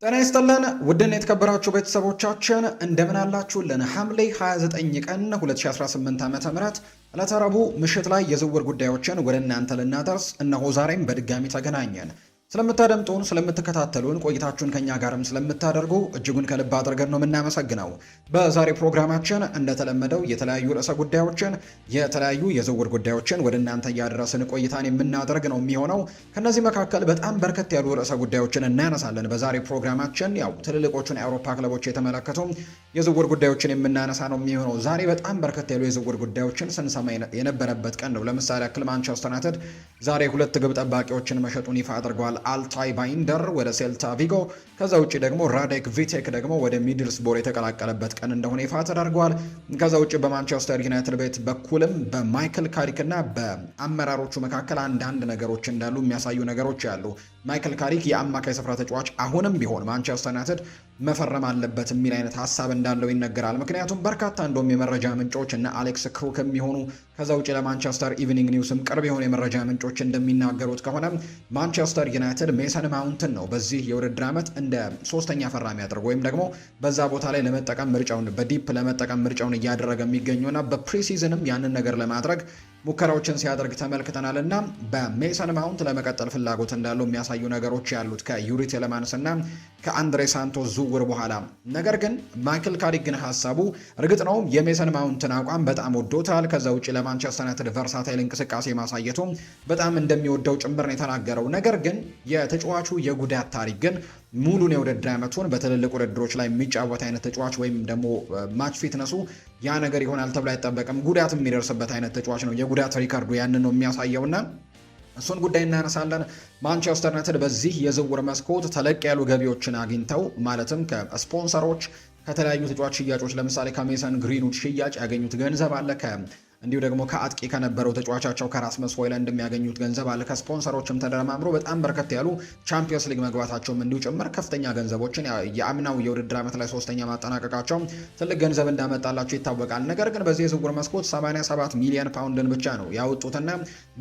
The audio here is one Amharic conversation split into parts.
ጤና ይስጥልን ውድና የተከበራችሁ ቤተሰቦቻችን እንደምን አላችሁልን? ሐምሌ 29 ቀን 2018 ዓ.ም ዕለተ ረቡዕ ምሽት ላይ የዝውውር ጉዳዮችን ወደ እናንተ ልናደርስ እነሆ ዛሬም በድጋሚ ተገናኘን። ስለምታደምጡን፣ ስለምትከታተሉን፣ ቆይታችሁን ከኛ ጋርም ስለምታደርጉ እጅጉን ከልብ አድርገን ነው የምናመሰግነው። በዛሬ ፕሮግራማችን እንደተለመደው የተለያዩ ርዕሰ ጉዳዮችን የተለያዩ የዝውውር ጉዳዮችን ወደ እናንተ እያደረስን ቆይታን የምናደርግ ነው የሚሆነው። ከነዚህ መካከል በጣም በርከት ያሉ ርዕሰ ጉዳዮችን እናነሳለን። በዛሬ ፕሮግራማችን ያው ትልልቆቹን የአውሮፓ ክለቦች የተመለከቱ የዝውውር ጉዳዮችን የምናነሳ ነው የሚሆነው። ዛሬ በጣም በርከት ያሉ የዝውውር ጉዳዮችን ስንሰማ የነበረበት ቀን ነው። ለምሳሌ ያክል ማንቸስተር ዩናይትድ ዛሬ ሁለት ግብ ጠባቂዎችን መሸጡን ይፋ አድርገዋል። አልታይ ባይንደር ወደ ሴልታ ቪጎ፣ ከዛ ውጪ ደግሞ ራዴክ ቪቴክ ደግሞ ወደ ሚድልስቦር የተቀላቀለበት ቀን እንደሆነ ይፋ ተደርጓል። ከዛ ውጪ በማንቸስተር ዩናይትድ ቤት በኩልም በማይክል ካሪክ እና በአመራሮቹ መካከል አንዳንድ ነገሮች እንዳሉ የሚያሳዩ ነገሮች ያሉ። ማይክል ካሪክ የአማካይ ስፍራ ተጫዋች አሁንም ቢሆን ማንቸስተር ዩናይትድ መፈረም አለበት የሚል አይነት ሀሳብ እንዳለው ይነገራል። ምክንያቱም በርካታ እንደውም የመረጃ ምንጮች እና አሌክስ ክሩክ የሚሆኑ ከዛ ውጪ ለማንቸስተር ኢቭኒንግ ኒውስም ቅርብ የሆኑ የመረጃ ምንጮች እንደሚናገሩት ከሆነ ማንቸስተር ዩናይትድ ሜሰን ማውንትን ነው በዚህ የውድድር ዓመት እንደ ሶስተኛ ፈራሚ ያደርገው ወይም ደግሞ በዛ ቦታ ላይ ለመጠቀም ምርጫውን በዲፕ ለመጠቀም ምርጫውን እያደረገ የሚገኘውና በፕሪሲዝንም ያንን ነገር ለማድረግ ሙከራዎችን ሲያደርግ ተመልክተናል እና በሜሰን ማውንት ለመቀጠል ፍላጎት እንዳለው የሚያሳዩ ነገሮች ያሉት ከዩሪ ቴሌማንስ እና ከአንድሬ ሳንቶስ ዝውውር በኋላ። ነገር ግን ማይክል ካሪክ ግን ሀሳቡ እርግጥ ነው የሜሰን ማውንትን አቋም በጣም ወዶታል። ከዛ ውጭ ለማንቸስተር ዩናይትድ ቨርሳታይል እንቅስቃሴ ማሳየቱ በጣም እንደሚወደው ጭምር ነው የተናገረው። ነገር ግን የተጫዋቹ የጉዳት ታሪክ ግን ሙሉን የውድድር ዓመቱን በትልልቅ ውድድሮች ላይ የሚጫወት አይነት ተጫዋች ወይም ደግሞ ማች ፊትነሱ ያ ነገር ይሆናል ተብሎ አይጠበቅም። ጉዳት የሚደርስበት አይነት ተጫዋች ነው። የጉዳት ሪካርዱ ያንን ነው የሚያሳየውና እሱን ጉዳይ እናነሳለን። ማንቸስተር ዩናይትድ በዚህ የዝውውር መስኮት ተለቅ ያሉ ገቢዎችን አግኝተው ማለትም ከስፖንሰሮች ከተለያዩ ተጫዋች ሽያጮች ለምሳሌ ከሜሰን ግሪንውድ ሽያጭ ያገኙት ገንዘብ አለ። እንዲሁ ደግሞ ከአጥቂ ከነበረው ተጫዋቻቸው ከራስመስ ሆይሉንድ የሚያገኙት ገንዘብ አለ። ከስፖንሰሮችም ተደማምሮ በጣም በርከት ያሉ ቻምፒየንስ ሊግ መግባታቸውም እንዲሁ ጭምር ከፍተኛ ገንዘቦችን የአምናው የውድድር ዓመት ላይ ሶስተኛ ማጠናቀቃቸው ትልቅ ገንዘብ እንዳመጣላቸው ይታወቃል። ነገር ግን በዚህ የዝውውር መስኮት 87 ሚሊዮን ፓውንድን ብቻ ነው ያወጡትና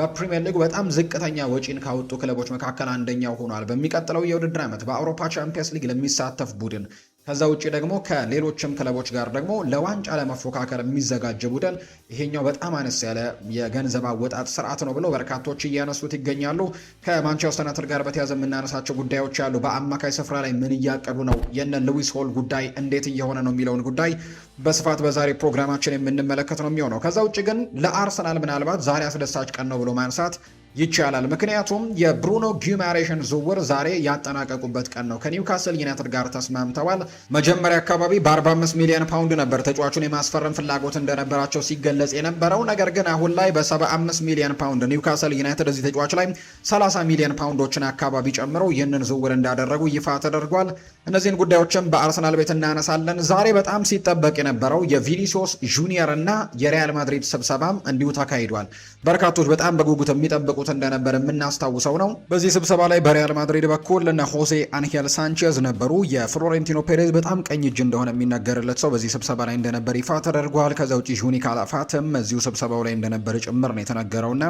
በፕሪሚየር ሊጉ በጣም ዝቅተኛ ወጪን ካወጡ ክለቦች መካከል አንደኛው ሆኗል። በሚቀጥለው የውድድር ዓመት በአውሮፓ ቻምፒየንስ ሊግ ለሚሳተፍ ቡድን ከዛ ውጪ ደግሞ ከሌሎችም ክለቦች ጋር ደግሞ ለዋንጫ ለመፎካከር የሚዘጋጅ ቡድን ይሄኛው በጣም አነስ ያለ የገንዘብ አወጣጥ ስርዓት ነው ብለው በርካቶች እያነሱት ይገኛሉ። ከማንቸስተር ዩናይትድ ጋር በተያያዘ የምናነሳቸው ጉዳዮች ያሉ። በአማካይ ስፍራ ላይ ምን እያቀዱ ነው? የነ ሉዊስ ሆል ጉዳይ እንዴት እየሆነ ነው የሚለውን ጉዳይ በስፋት በዛሬ ፕሮግራማችን የምንመለከት ነው የሚሆነው። ከዛ ውጪ ግን ለአርሰናል ምናልባት ዛሬ አስደሳች ቀን ነው ብሎ ማንሳት ይቻላል። ምክንያቱም የብሩኖ ጊማሬሽን ዝውውር ዛሬ ያጠናቀቁበት ቀን ነው። ከኒውካስል ዩናይትድ ጋር ተስማምተዋል። መጀመሪያ አካባቢ በ45 ሚሊዮን ፓውንድ ነበር ተጫዋቹን የማስፈረም ፍላጎት እንደነበራቸው ሲገለጽ የነበረው። ነገር ግን አሁን ላይ በ75 ሚሊዮን ፓውንድ ኒውካስል ዩናይትድ እዚህ ተጫዋች ላይ 30 ሚሊዮን ፓውንዶችን አካባቢ ጨምረው ይህንን ዝውውር እንዳደረጉ ይፋ ተደርጓል። እነዚህን ጉዳዮችም በአርሰናል ቤት እናነሳለን። ዛሬ በጣም ሲጠበቅ የነበረው የቪኒሲዮስ ጁኒየር እና የሪያል ማድሪድ ስብሰባም እንዲሁ ተካሂዷል። በርካቶች በጣም በጉጉት የሚጠብቁ እንደነበር የምናስታውሰው ነው። በዚህ ስብሰባ ላይ በሪያል ማድሪድ በኩል እነ ሆሴ አንሄል ሳንቼዝ ነበሩ። የፍሎሬንቲኖ ፔሬዝ በጣም ቀኝ እጅ እንደሆነ የሚነገርለት ሰው በዚህ ስብሰባ ላይ እንደነበር ይፋ ተደርጓል። ከዛ ውጪ ጁኒ ካላፋትም እዚሁ ስብሰባው ላይ እንደነበር ጭምር ነው የተነገረውና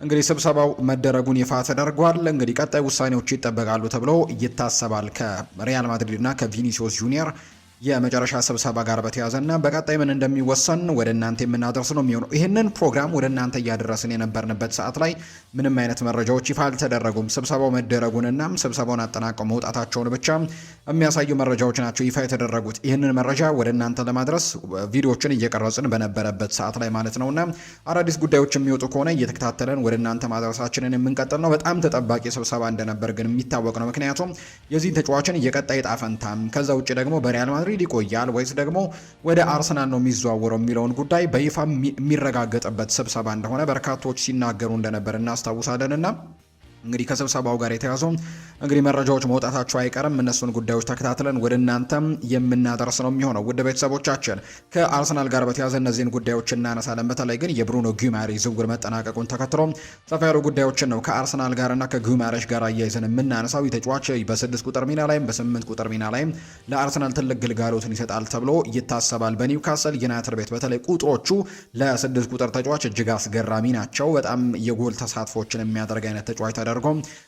እንግዲህ ስብሰባው መደረጉን ይፋ ተደርጓል። እንግዲህ ቀጣይ ውሳኔዎች ይጠበቃሉ ተብሎ ይታሰባል ከሪያል ማድሪድ እና ከቪኒሲዮስ ጁኒየር የመጨረሻ ስብሰባ ጋር በተያዘና በቀጣይ ምን እንደሚወሰን ወደ እናንተ የምናደርስ ነው የሚሆነው። ይህንን ፕሮግራም ወደ እናንተ እያደረስን የነበርንበት ሰዓት ላይ ምንም አይነት መረጃዎች ይፋ አልተደረጉም። ስብሰባው መደረጉንና ስብሰባውን አጠናቀው መውጣታቸውን ብቻ የሚያሳዩ መረጃዎች ናቸው ይፋ የተደረጉት። ይህንን መረጃ ወደ እናንተ ለማድረስ ቪዲዮዎችን እየቀረጽን በነበረበት ሰዓት ላይ ማለት ነውና አዳዲስ ጉዳዮች የሚወጡ ከሆነ እየተከታተለን ወደ እናንተ ማድረሳችንን የምንቀጥል ነው። በጣም ተጠባቂ ስብሰባ እንደነበር ግን የሚታወቅ ነው። ምክንያቱም የዚህ ተጫዋችን የቀጣይ ዕጣ ፈንታም ከዛ ውጭ ደግሞ በሪያል ማድሪድ ይቆያል ወይስ ደግሞ ወደ አርሰናል ነው የሚዘዋወረው የሚለውን ጉዳይ በይፋ የሚረጋገጥበት ስብሰባ እንደሆነ በርካቶች ሲናገሩ እንደነበር እናስታውሳለንና እንግዲህ ከስብሰባው ጋር የተያዘው እንግዲህ መረጃዎች መውጣታቸው አይቀርም። እነሱን ጉዳዮች ተከታትለን ወደ እናንተም የምናደርስ ነው የሚሆነው። ውድ ቤተሰቦቻችን ከአርሰናል ጋር በተያዘ እነዚህን ጉዳዮች እናነሳለን። በተለይ ግን የብሩኖ ጊማሬ ዝውውር መጠናቀቁን ተከትሎ ሰፋ ያሉ ጉዳዮችን ነው ከአርሰናል ጋርና ከጊማሬሽ ጋር አያይዘን የምናነሳው። የተጫዋች በ6 ቁጥር ሚና ላይም በ8 ቁጥር ሚና ላይም ለአርሰናል ትልቅ ግልጋሎትን ይሰጣል ተብሎ ይታሰባል። በኒውካስል ዩናይትድ ቤት በተለይ ቁጥሮቹ ለ6 ቁጥር ተጫዋች እጅግ አስገራሚ ናቸው። በጣም የጎል ተሳትፎችን የሚያደርግ አይነት ተጫዋች ተደርጎ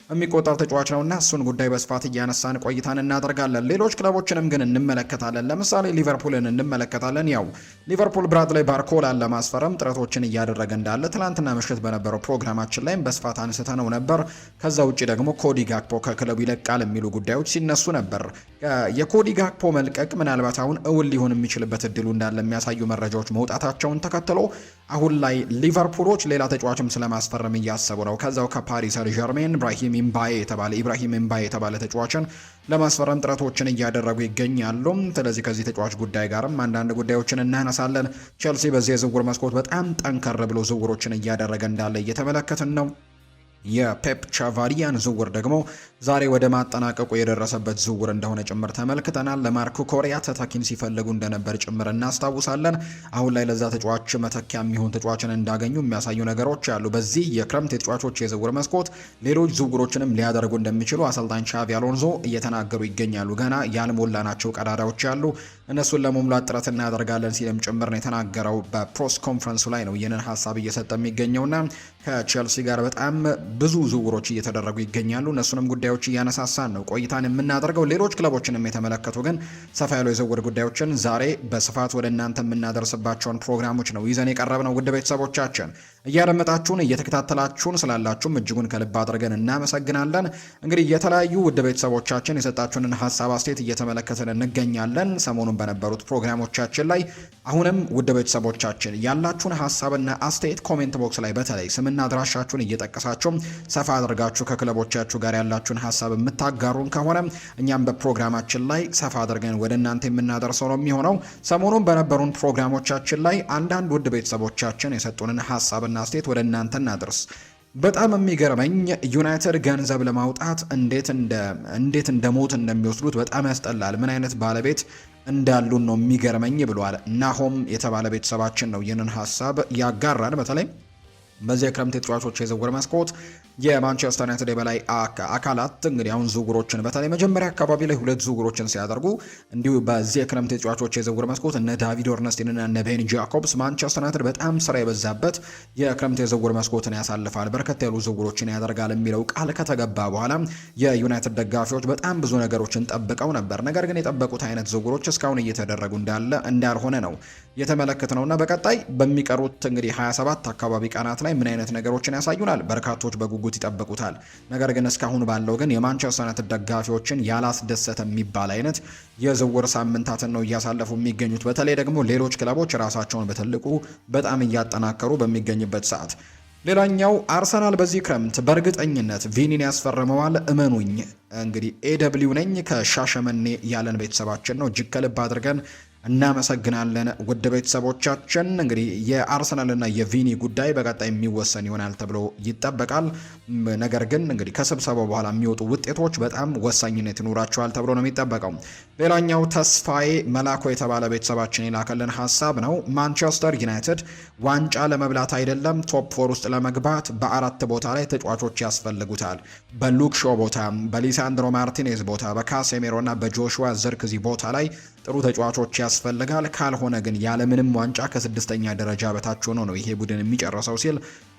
የሚቆጠር ተጫዋች ነውና እሱን ጉዳይ በስፋት እያነሳን ቆይታን እናደርጋለን። ሌሎች ክለቦችንም ግን እንመለከታለን። ለምሳሌ ሊቨርፑልን እንመለከታለን። ያው ሊቨርፑል ብራድሊ ባርኮላን ለማስፈረም ጥረቶችን እያደረገ እንዳለ ትናንትና ምሽት በነበረው ፕሮግራማችን ላይም በስፋት አንስተነው ነበር። ከዛ ውጭ ደግሞ ኮዲ ጋክፖ ከክለቡ ይለቃል የሚሉ ጉዳዮች ሲነሱ ነበር። የኮዲ ጋክፖ መልቀቅ ምናልባት አሁን እውን ሊሆን የሚችልበት እድሉ እንዳለ የሚያሳዩ መረጃዎች መውጣታቸውን ተከትሎ አሁን ላይ ሊቨርፑሎች ሌላ ተጫዋችም ስለማስፈረም እያሰቡ ነው። ከዛው ከፓሪስ ሰን ዠርሜን ኢብራሂም ኤምባዬ የተባለ ተጫዋችን ለማስፈረም ጥረቶችን እያደረጉ ይገኛሉ። ስለዚህ ከዚህ ተጫዋች ጉዳይ ጋርም አንዳንድ ጉዳዮችን እናነሳለን። ቼልሲ በዚህ የዝውውር መስኮት በጣም ጠንከር ብሎ ዝውውሮችን እያደረገ እንዳለ እየተመለከትን ነው። የፔፕ ቻቫሪያን ዝውውር ደግሞ ዛሬ ወደ ማጠናቀቁ የደረሰበት ዝውውር እንደሆነ ጭምር ተመልክተናል። ለማርኮ ኮሪያ ተተኪን ሲፈልጉ እንደነበር ጭምር እናስታውሳለን። አሁን ላይ ለዛ ተጫዋች መተኪያ የሚሆን ተጫዋችን እንዳገኙ የሚያሳዩ ነገሮች አሉ። በዚህ የክረምት የተጫዋቾች የዝውውር መስኮት ሌሎች ዝውውሮችንም ሊያደርጉ እንደሚችሉ አሰልጣኝ ቻቪ አሎንዞ እየተናገሩ ይገኛሉ። ገና ያልሞላናቸው ቀዳዳዎች ያሉ፣ እነሱን ለመሙላት ጥረት እናደርጋለን ሲልም ጭምር ነው የተናገረው። በፕሬስ ኮንፈረንሱ ላይ ነው ይህንን ሀሳብ እየሰጠ የሚገኘውና ከቼልሲ ጋር በጣም ብዙ ዝውውሮች እየተደረጉ ይገኛሉ። እነሱንም ጉዳዮች እያነሳሳን ነው ቆይታን የምናደርገው። ሌሎች ክለቦችንም የተመለከቱ ግን ሰፋ ያሉ የዝውውር ጉዳዮችን ዛሬ በስፋት ወደ እናንተ የምናደርስባቸውን ፕሮግራሞች ነው ይዘን የቀረብነው። ውድ ቤተሰቦቻችን እያደመጣችሁን እየተከታተላችሁን ስላላችሁም እጅጉን ከልብ አድርገን እናመሰግናለን። እንግዲህ የተለያዩ ውድ ቤተሰቦቻችን የሰጣችሁንን ሀሳብ አስተያየት እየተመለከትን እንገኛለን ሰሞኑን በነበሩት ፕሮግራሞቻችን ላይ። አሁንም ውድ ቤተሰቦቻችን ያላችሁን ሀሳብና አስተያየት ኮሜንት ቦክስ ላይ በተለይ ስምና አድራሻችሁን እየጠቀሳችሁ ሰፋ አድርጋችሁ ከክለቦቻችሁ ጋር ያላችሁን ሀሳብ የምታጋሩን ከሆነ እኛም በፕሮግራማችን ላይ ሰፋ አድርገን ወደ እናንተ የምናደርሰው ነው የሚሆነው። ሰሞኑን በነበሩን ፕሮግራሞቻችን ላይ አንዳንድ ውድ ቤተሰቦቻችን የሰጡንን ሀሳብና አስተያየት ወደ እናንተ እናደርስ። በጣም የሚገርመኝ ዩናይትድ ገንዘብ ለማውጣት እንዴት እንደ ሞት እንደሚወስዱት በጣም ያስጠላል። ምን አይነት ባለቤት እንዳሉን ነው የሚገርመኝ ብሏል። ናሆም የተባለ ቤተሰባችን ነው ይህንን ሀሳብ ያጋራል። በተለይ በዚህ የክረምት የተጫዋቾች የዝውውር መስኮት የማንቸስተር ዩናይትድ የበላይ አካላት እንግዲህ አሁን ዝውውሮችን በተለይ መጀመሪያ አካባቢ ላይ 2 ዝውውሮችን ሲያደርጉ እንዲሁ በዚህ የክረምት የተጫዋቾች የዝውውር መስኮት እነ ዳቪድ ኦርነስቲን እና እነ ቤን ጃኮብስ ማንቸስተር ዩናይትድ በጣም ስራ የበዛበት የክረምት የዝውውር መስኮትን ያሳልፋል፣ በርከት ያሉ ዝውውሮችን ያደርጋል የሚለው ቃል ከተገባ በኋላ የዩናይትድ ደጋፊዎች በጣም ብዙ ነገሮችን ጠብቀው ነበር። ነገር ግን የጠበቁት አይነት ዝውውሮች እስካሁን እየተደረጉ እንዳልሆነ ነው የተመለከትነውና በቀጣይ በሚቀሩት እንግዲህ 27 አካባቢ ቀናት ላይ ምን አይነት ነገሮችን ያሳዩናል በርካቶች በጉጉት ይጠብቁታል። ነገር ግን እስካሁን ባለው ግን የማንቸስተር ዩናይትድ ደጋፊዎችን ያላስደሰተ የሚባል አይነት የዝውውር ሳምንታትን ነው እያሳለፉ የሚገኙት። በተለይ ደግሞ ሌሎች ክለቦች ራሳቸውን በትልቁ በጣም እያጠናከሩ በሚገኝበት ሰዓት ሌላኛው አርሰናል በዚህ ክረምት በእርግጠኝነት ቪኒን ያስፈርመዋል። እመኑኝ እንግዲህ ኤደብሊው ነኝ ከሻሸመኔ ያለን ቤተሰባችን ነው። እጅግ ከልብ አድርገን እናመሰግናለን ውድ ቤተሰቦቻችን። እንግዲህ የአርሰናልና የቪኒ ጉዳይ በቀጣይ የሚወሰን ይሆናል ተብሎ ይጠበቃል። ነገር ግን እንግዲህ ከስብሰባው በኋላ የሚወጡ ውጤቶች በጣም ወሳኝነት ይኖራቸዋል ተብሎ ነው የሚጠበቀው። ሌላኛው ተስፋዬ መላኮ የተባለ ቤተሰባችን የላከልን ሀሳብ ነው። ማንቸስተር ዩናይትድ ዋንጫ ለመብላት አይደለም ቶፕ 4 ውስጥ ለመግባት በ4 ቦታ ላይ ተጫዋቾች ያስፈልጉታል። በሉክ ሾ ቦታ፣ በሊሳንድሮ ማርቲኔዝ ቦታ፣ በካሴሜሮ እና በጆሹዋ ዘርክዚ ቦታ ላይ ጥሩ ተጫዋቾች ያስፈልጋል። ካልሆነ ግን ያለምንም ዋንጫ ከ6ኛ ደረጃ በታች ሆኖ ነው ይሄ ቡድን የሚጨርሰው ሲል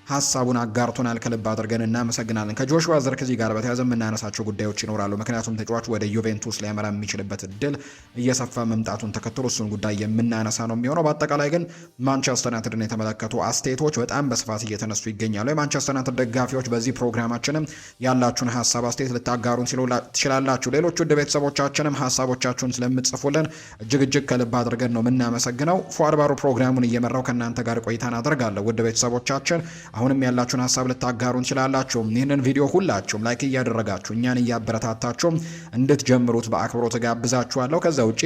ሀሳቡን አጋርቶናል። ከልብ አድርገን እናመሰግናለን። ከጆሹዋ ዘርክዚ ጋር በተያያዘ የምናነሳቸው ጉዳዮች ይኖራሉ። ምክንያቱም ተጫዋቹ ወደ ዩቬንቱስ ሊያመራ የሚችልበት እድል እየሰፋ መምጣቱን ተከትሎ እሱን ጉዳይ የምናነሳ ነው የሚሆነው። በአጠቃላይ ግን ማንቸስተር ዩናይትድን የተመለከቱ አስተያየቶች በጣም በስፋት እየተነሱ ይገኛሉ። የማንቸስተር ዩናይትድ ደጋፊዎች በዚህ ፕሮግራማችንም ያላችሁን ሀሳብ አስተያየት ልታጋሩን ትችላላችሁ። ሌሎች ውድ ቤተሰቦቻችንም ሀሳቦቻችሁን ስለምትጽፉልን እጅግ ከልብ አድርገን ነው የምናመሰግነው። ፏድ ባሩ ፕሮግራሙን እየመራው ከእናንተ ጋር ቆይታን አደርጋለሁ። ውድ ቤተሰቦቻችን አሁንም ያላችሁን ሀሳብ ልታጋሩን እንችላላችሁ። ይህንን ቪዲዮ ሁላችሁም ላይክ እያደረጋችሁ እኛን እያበረታታችሁ እንድትጀምሩት በአክብሮት ጋብዛችኋለሁ። ከዛ ውጪ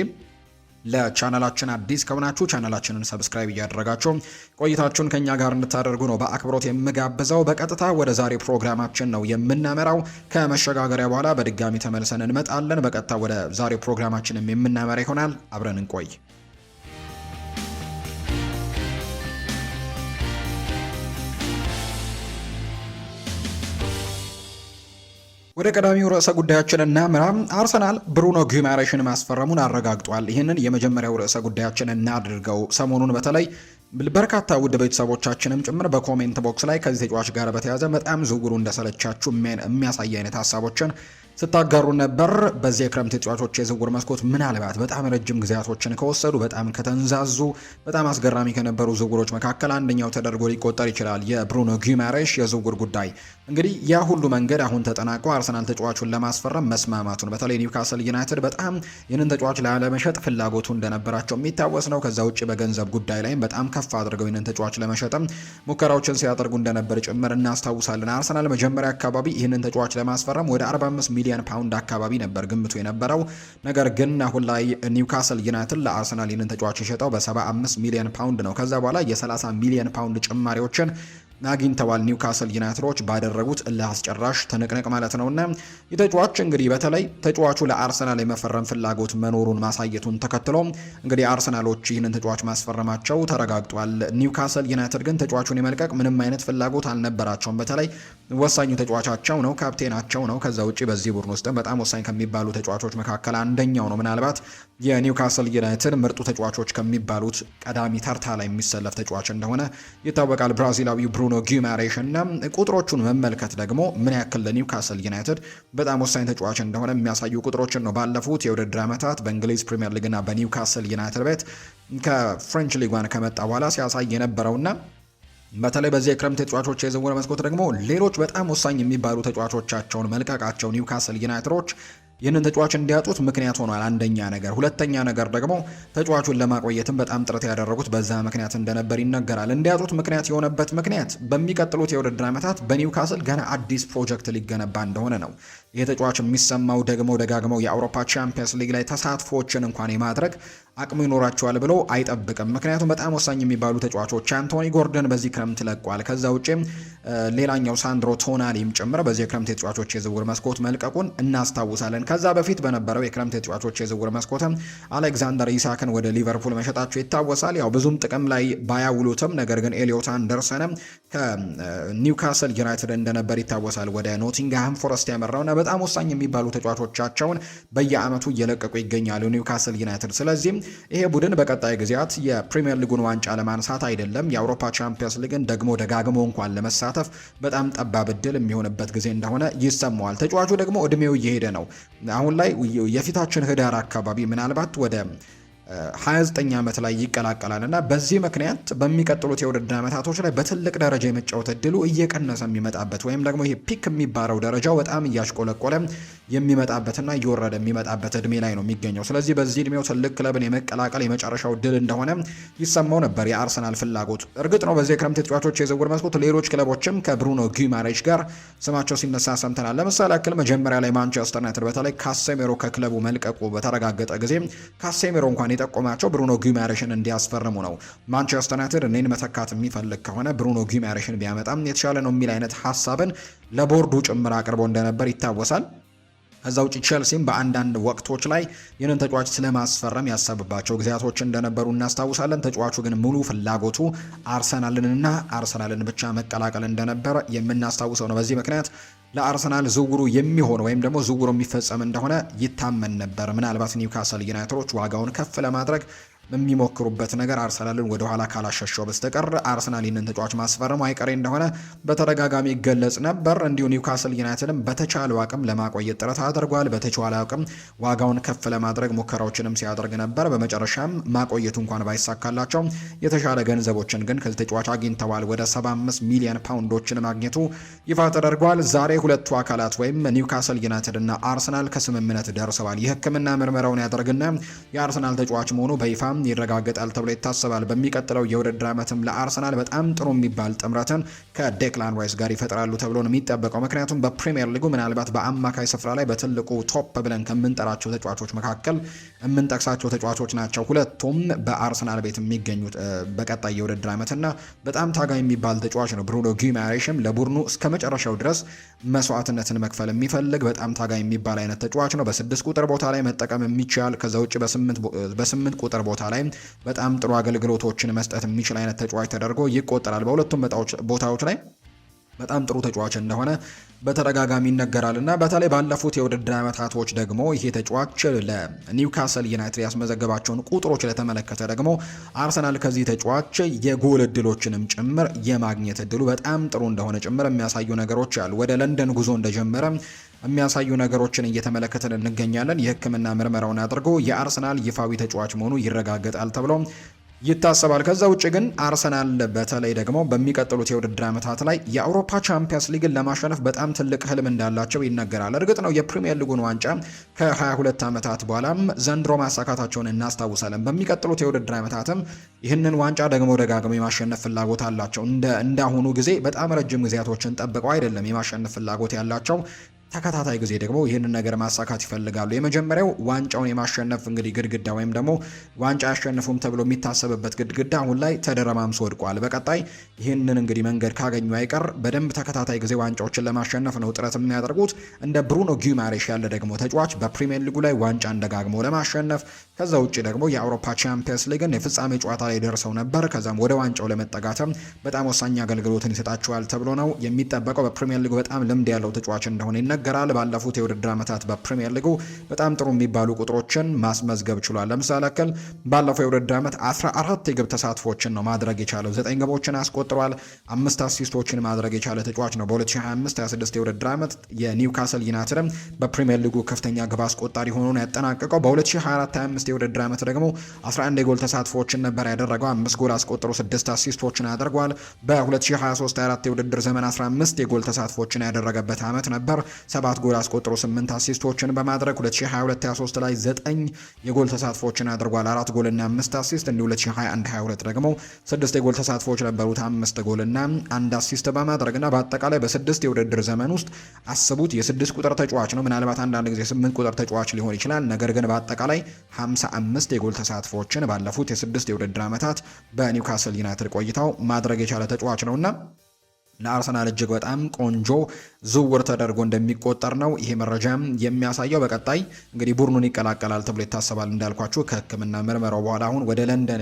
ለቻናላችን አዲስ ከሆናችሁ ቻናላችንን ሰብስክራይብ እያደረጋችሁ ቆይታችሁን ከኛ ጋር እንድታደርጉ ነው በአክብሮት የምጋብዘው። በቀጥታ ወደ ዛሬ ፕሮግራማችን ነው የምናመራው። ከመሸጋገሪያ በኋላ በድጋሚ ተመልሰን እንመጣለን። በቀጥታ ወደ ዛሬ ፕሮግራማችንም የምናመራ ይሆናል። አብረን እንቆይ። ወደ ቀዳሚው ርዕሰ ጉዳያችን እናምራ። አርሰናል ብሩኖ ጊማሬሽን ማስፈረሙን አረጋግጧል። ይህንን የመጀመሪያው ርዕሰ ጉዳያችን እናድርገው። ሰሞኑን በተለይ በርካታ ውድ ቤተሰቦቻችንም ጭምር በኮሜንት ቦክስ ላይ ከዚህ ተጫዋች ጋር በተያያዘ በጣም ዝውውሩ እንደሰለቻችሁ የሚያሳይ አይነት ሀሳቦችን ስታጋሩ ነበር። በዚህ የክረምት ተጫዋቾች የዝውውር መስኮት ምናልባት በጣም ረጅም ጊዜያቶችን ከወሰዱ በጣም ከተንዛዙ በጣም አስገራሚ ከነበሩ ዝውውሮች መካከል አንደኛው ተደርጎ ሊቆጠር ይችላል የብሩኖ ጊማሬሽ የዝውውር ጉዳይ። እንግዲህ ያ ሁሉ መንገድ አሁን ተጠናቆ አርሰናል ተጫዋቹን ለማስፈረም መስማማቱን በተለይ ኒውካስል ዩናይትድ በጣም ይህንን ተጫዋች ላለመሸጥ ፍላጎቱ እንደነበራቸው የሚታወስ ነው። ከዛ ውጭ በገንዘብ ጉዳይ ላይም በጣም ከፍ አድርገው ይህንን ተጫዋች ለመሸጥም ሙከራዎችን ሲያደርጉ እንደነበር ጭምር እናስታውሳለን። አርሰናል መጀመሪያ አካባቢ ይህንን ተጫዋች ለማስፈረም ወደ 45 ሚሊዮን ፓውንድ አካባቢ ነበር ግምቱ የነበረው። ነገር ግን አሁን ላይ ኒውካስል ዩናይትድ ለአርሰናል ይህንን ተጫዋች የሸጠው በ75 ሚሊዮን ፓውንድ ነው። ከዛ በኋላ የ30 ሚሊዮን ፓውንድ ጭማሪዎችን አግኝተዋል ኒውካስል ዩናይትዶች ባደረጉት እልህ አስጨራሽ ትንቅንቅ ማለት ነውና የተጫዋች እንግዲህ በተለይ ተጫዋቹ ለአርሰናል የመፈረም ፍላጎት መኖሩን ማሳየቱን ተከትሎ እንግዲህ አርሰናሎች ይህንን ተጫዋች ማስፈረማቸው ተረጋግጧል። ኒውካስል ዩናይትድ ግን ተጫዋቹን የመልቀቅ ምንም አይነት ፍላጎት አልነበራቸውም። በተለይ ወሳኙ ተጫዋቻቸው ነው፣ ካፕቴናቸው ነው። ከዛ ውጪ በዚህ ቡድን ውስጥ በጣም ወሳኝ ከሚባሉ ተጫዋቾች መካከል አንደኛው ነው። ምናልባት የኒውካስል ዩናይትድ ምርጡ ተጫዋቾች ከሚባሉት ቀዳሚ ተርታ ላይ የሚሰለፍ ተጫዋች እንደሆነ ይታወቃል። ብራዚላዊው ብሩኖ ጊማሬሽ እና ቁጥሮቹን መመልከት ደግሞ ምን ያክል ለኒውካስል ዩናይትድ በጣም ወሳኝ ተጫዋች እንደሆነ የሚያሳዩ ቁጥሮችን ነው ባለፉት የውድድር ዓመታት በእንግሊዝ ፕሪሚየር ሊግ እና በኒውካስል ዩናይትድ ቤት ከፍሬንች ሊጓን ከመጣ በኋላ ሲያሳይ የነበረውና በተለይ በዚህ የክረምት ተጫዋቾች የዝውውር መስኮት ደግሞ ሌሎች በጣም ወሳኝ የሚባሉ ተጫዋቾቻቸውን መልቀቃቸው ኒውካስል ዩናይትዶች ይህንን ተጫዋች እንዲያጡት ምክንያት ሆኗል። አንደኛ ነገር፣ ሁለተኛ ነገር ደግሞ ተጫዋቹን ለማቆየትም በጣም ጥረት ያደረጉት በዛ ምክንያት እንደነበር ይነገራል። እንዲያጡት ምክንያት የሆነበት ምክንያት በሚቀጥሉት የውድድር ዓመታት በኒውካስል ገና አዲስ ፕሮጀክት ሊገነባ እንደሆነ ነው። ይህ ተጫዋች የሚሰማው ደግሞ ደጋግመው የአውሮፓ ቻምፒየንስ ሊግ ላይ ተሳትፎችን እንኳን የማድረግ አቅሙ ይኖራቸዋል ብሎ አይጠብቅም። ምክንያቱም በጣም ወሳኝ የሚባሉ ተጫዋቾች አንቶኒ ጎርደን በዚህ ክረምት ለቋል። ከዛ ውጪም ሌላኛው ሳንድሮ ቶናሊም ጭምር በዚህ የክረምት የተጫዋቾች የዝውውር መስኮት መልቀቁን እናስታውሳለን። ከዛ በፊት በነበረው የክረምት የተጫዋቾች የዝውውር መስኮትም አሌክዛንደር ኢሳክን ወደ ሊቨርፑል መሸጣቸው ይታወሳል። ያው ብዙም ጥቅም ላይ ባያውሉትም ነገር ግን ኤሊዮት አንደርሰንም ከኒውካስል ዩናይትድ እንደነበር ይታወሳል ወደ ኖቲንግሃም ፎረስት ያመራውና በጣም ወሳኝ የሚባሉ ተጫዋቾቻቸውን በየአመቱ እየለቀቁ ይገኛሉ ኒውካስል ዩናይትድ። ስለዚህም ይሄ ቡድን በቀጣይ ጊዜያት የፕሪሚየር ሊጉን ዋንጫ ለማንሳት አይደለም የአውሮፓ ቻምፒየንስ ሊግን ደግሞ ደጋግሞ እንኳን ለመሳተፍ በጣም ጠባብ እድል የሚሆንበት ጊዜ እንደሆነ ይሰማዋል። ተጫዋቹ ደግሞ እድሜው እየሄደ ነው። አሁን ላይ የፊታችን ህዳር አካባቢ ምናልባት ወደ 29 ዓመት ላይ ይቀላቀላል እና በዚህ ምክንያት በሚቀጥሉት የውድድር ዓመታቶች ላይ በትልቅ ደረጃ የመጫወት እድሉ እየቀነሰ የሚመጣበት ወይም ደግሞ ይሄ ፒክ የሚባለው ደረጃው በጣም እያሽቆለቆለ የሚመጣበትና እየወረደ የሚመጣበት እድሜ ላይ ነው የሚገኘው። ስለዚህ በዚህ እድሜው ትልቅ ክለብን የመቀላቀል የመጨረሻው ድል እንደሆነ ይሰማው ነበር የአርሰናል ፍላጎት። እርግጥ ነው በዚህ የክረምት ተጫዋቾች የዝውውር መስኮት ሌሎች ክለቦችም ከብሩኖ ጊማሬሽ ጋር ስማቸው ሲነሳ ሰምተናል። ለምሳሌ ያክል መጀመሪያ ላይ ማንቸስተር ዩናይትድ በተለይ ካሴሜሮ ከክለቡ መልቀቁ በተረጋገጠ ጊዜ ካሴሜሮ እንኳን የጠቆማቸው ብሩኖ ጊማሬሽን እንዲያስፈርሙ ነው። ማንቸስተር ዩናይትድ እኔን መተካት የሚፈልግ ከሆነ ብሩኖ ጊማሬሽን ቢያመጣም የተሻለ ነው የሚል አይነት ሀሳብን ለቦርዱ ጭምር አቅርቦ እንደነበር ይታወሳል። ከዛ ውጪ ቼልሲም በአንዳንድ ወቅቶች ላይ ይህንን ተጫዋች ስለማስፈረም ያሰብባቸው ጊዜያቶች እንደነበሩ እናስታውሳለን። ተጫዋቹ ግን ሙሉ ፍላጎቱ አርሰናልን ብቻ መቀላቀል እንደነበረ የምናስታውሰው ነው። በዚህ ምክንያት ለአርሰናል ዝውውሩ የሚሆን ወይም ደግሞ ዝውውሩ የሚፈጸም እንደሆነ ይታመን ነበር። ምናልባት ኒውካስል ዩናይትዶች ዋጋውን ከፍ ለማድረግ የሚሞክሩበት ነገር አርሰናልን ወደ ኋላ ካላሸሸው በስተቀር አርሰናል ይህንን ተጫዋች ማስፈረሙ አይቀሬ እንደሆነ በተደጋጋሚ ይገለጽ ነበር። እንዲሁ ኒውካስል ዩናይትድም በተቻለው አቅም ለማቆየት ጥረት አድርጓል። በተቻለ አቅም ዋጋውን ከፍ ለማድረግ ሙከራዎችንም ሲያደርግ ነበር። በመጨረሻም ማቆየቱ እንኳን ባይሳካላቸው የተሻለ ገንዘቦችን ግን ከዚህ ተጫዋች አግኝተዋል። ወደ 75 ሚሊዮን ፓውንዶችን ማግኘቱ ይፋ ተደርጓል። ዛሬ ሁለቱ አካላት ወይም ኒውካስል ዩናይትድ እና አርሰናል ከስምምነት ደርሰዋል። የሕክምና ምርመራውን ያደርግና የአርሰናል ተጫዋች መሆኑ በይፋ ይረጋገጣል ተብሎ ይታሰባል። በሚቀጥለው የውድድር ዓመትም ለአርሰናል በጣም ጥሩ የሚባል ጥምረትን ከዴክላን ራይስ ጋር ይፈጥራሉ ተብሎ ነው የሚጠበቀው። ምክንያቱም በፕሪሚየር ሊጉ ምናልባት በአማካይ ስፍራ ላይ በትልቁ ቶፕ ብለን ከምንጠራቸው ተጫዋቾች መካከል የምንጠቅሳቸው ተጫዋቾች ናቸው። ሁለቱም በአርሰናል ቤት የሚገኙት በቀጣይ የውድድር ዓመትና በጣም ታጋይ የሚባል ተጫዋች ነው። ብሩኖ ጊማሬሽም ለቡድኑ እስከ መጨረሻው ድረስ መስዋዕትነትን መክፈል የሚፈልግ በጣም ታጋይ የሚባል አይነት ተጫዋች ነው። በ6 ቁጥር ቦታ ላይ መጠቀም የሚችል ከዛ ውጭ በ8 ቁጥር ቦታ ላይ በጣም ጥሩ አገልግሎቶችን መስጠት የሚችል አይነት ተጫዋች ተደርጎ ይቆጠራል። በሁለቱም ቦታዎች ላይ በጣም ጥሩ ተጫዋች እንደሆነ በተደጋጋሚ ይነገራልና በተለይ ባለፉት የውድድር ዓመታቶች ደግሞ ይሄ ተጫዋች ለኒውካስል ዩናይትድ ያስመዘገባቸውን ቁጥሮች ለተመለከተ ደግሞ አርሰናል ከዚህ ተጫዋች የጎል እድሎችንም ጭምር የማግኘት እድሉ በጣም ጥሩ እንደሆነ ጭምር የሚያሳዩ ነገሮች አሉ። ወደ ለንደን ጉዞ እንደጀመረ የሚያሳዩ ነገሮችን እየተመለከትን እንገኛለን። የሕክምና ምርመራውን አድርጎ የአርሰናል ይፋዊ ተጫዋች መሆኑ ይረጋገጣል ተብሎ ይታሰባል። ከዛ ውጭ ግን አርሰናል በተለይ ደግሞ በሚቀጥሉት የውድድር ዓመታት ላይ የአውሮፓ ቻምፒየንስ ሊግን ለማሸነፍ በጣም ትልቅ ህልም እንዳላቸው ይነገራል። እርግጥ ነው የፕሪሚየር ሊጉን ዋንጫ ከ22 ዓመታት በኋላም ዘንድሮ ማሳካታቸውን እናስታውሳለን። በሚቀጥሉት የውድድር ዓመታትም ይህንን ዋንጫ ደግሞ ደጋግሞ የማሸነፍ ፍላጎት አላቸው። እንዳሁኑ ጊዜ በጣም ረጅም ጊዜያቶችን ጠብቀው አይደለም የማሸነፍ ፍላጎት ያላቸው። ተከታታይ ጊዜ ደግሞ ይህንን ነገር ማሳካት ይፈልጋሉ። የመጀመሪያው ዋንጫውን የማሸነፍ እንግዲህ ግድግዳ ወይም ደግሞ ዋንጫ ያሸንፉም ተብሎ የሚታሰብበት ግድግዳ አሁን ላይ ተደረማምሶ ወድቋል። በቀጣይ ይህንን እንግዲህ መንገድ ካገኙ አይቀር በደንብ ተከታታይ ጊዜ ዋንጫዎችን ለማሸነፍ ነው ጥረት የሚያደርጉት። እንደ ብሩኖ ጊማሬሽ ያለ ደግሞ ተጫዋች በፕሪሚየር ሊጉ ላይ ዋንጫን ደጋግሞ ለማሸነፍ ከዛ ውጭ ደግሞ የአውሮፓ ቻምፒየንስ ሊግን የፍጻሜ ጨዋታ ላይ ደርሰው ነበር። ከዛም ወደ ዋንጫው ለመጠጋትም በጣም ወሳኝ አገልግሎትን ይሰጣቸዋል ተብሎ ነው የሚጠበቀው። በፕሪሚየር ሊጉ በጣም ልምድ ያለው ተጫዋች እንደሆነ ይነገራል። ባለፉት የውድድር ዓመታት በፕሪሚየር ሊጉ በጣም ጥሩ የሚባሉ ቁጥሮችን ማስመዝገብ ችሏል። ለምሳሌ ያክል ባለፈው የውድድር ዓመት 14 የግብ ተሳትፎችን ነው ማድረግ የቻለው። 9 ግቦችን አስቆጥሯል። 5 አሲስቶችን ማድረግ የቻለ ተጫዋች ነው። በ2025-26 የውድድር ዓመት የኒውካስል ዩናይትድ በፕሪሚየር ሊጉ ከፍተኛ ግብ አስቆጣሪ ሆኖ ነው ያጠናቀቀው። በ2024-25 የውድድር ዓመት ደግሞ 11 የጎል ተሳትፎችን ነበር ያደረገው። 5 ጎል አስቆጥሮ 6 አሲስቶችን አድርጓል። በ2023-24 የውድድር ዘመን 15 የጎል ተሳትፎችን ያደረገበት ዓመት ነበር። 7 ጎል አስቆጥሮ 8 አሲስቶችን በማድረግ 2022-23 ላይ 9 የጎል ተሳትፎችን አድርጓል። 4 ጎል እና 5 አሲስት። እንዲሁ 2021-22 ደግሞ 6 የጎል ተሳትፎች ነበሩት። 5 ጎል እና 1 አሲስት በማድረግና በአጠቃላይ በ6 የውድድር ዘመን ውስጥ አስቡት የ6 ቁጥር ተጫዋች ነው። ምናልባት አንዳንድ ጊዜ 8 ቁጥር ተጫዋች ሊሆን ይችላል። ነገር ግን በአጠቃላይ 55 የጎል ተሳትፎችን ባለፉት የ6 የውድድር ዓመታት በኒውካስል ዩናይትድ ቆይታው ማድረግ የቻለ ተጫዋች ነውና ለአርሰናል እጅግ በጣም ቆንጆ ዝውውር ተደርጎ እንደሚቆጠር ነው ይሄ መረጃም የሚያሳየው። በቀጣይ እንግዲህ ቡድኑን ይቀላቀላል ተብሎ ይታሰባል። እንዳልኳችሁ ከሕክምና ምርመራው በኋላ አሁን ወደ ለንደን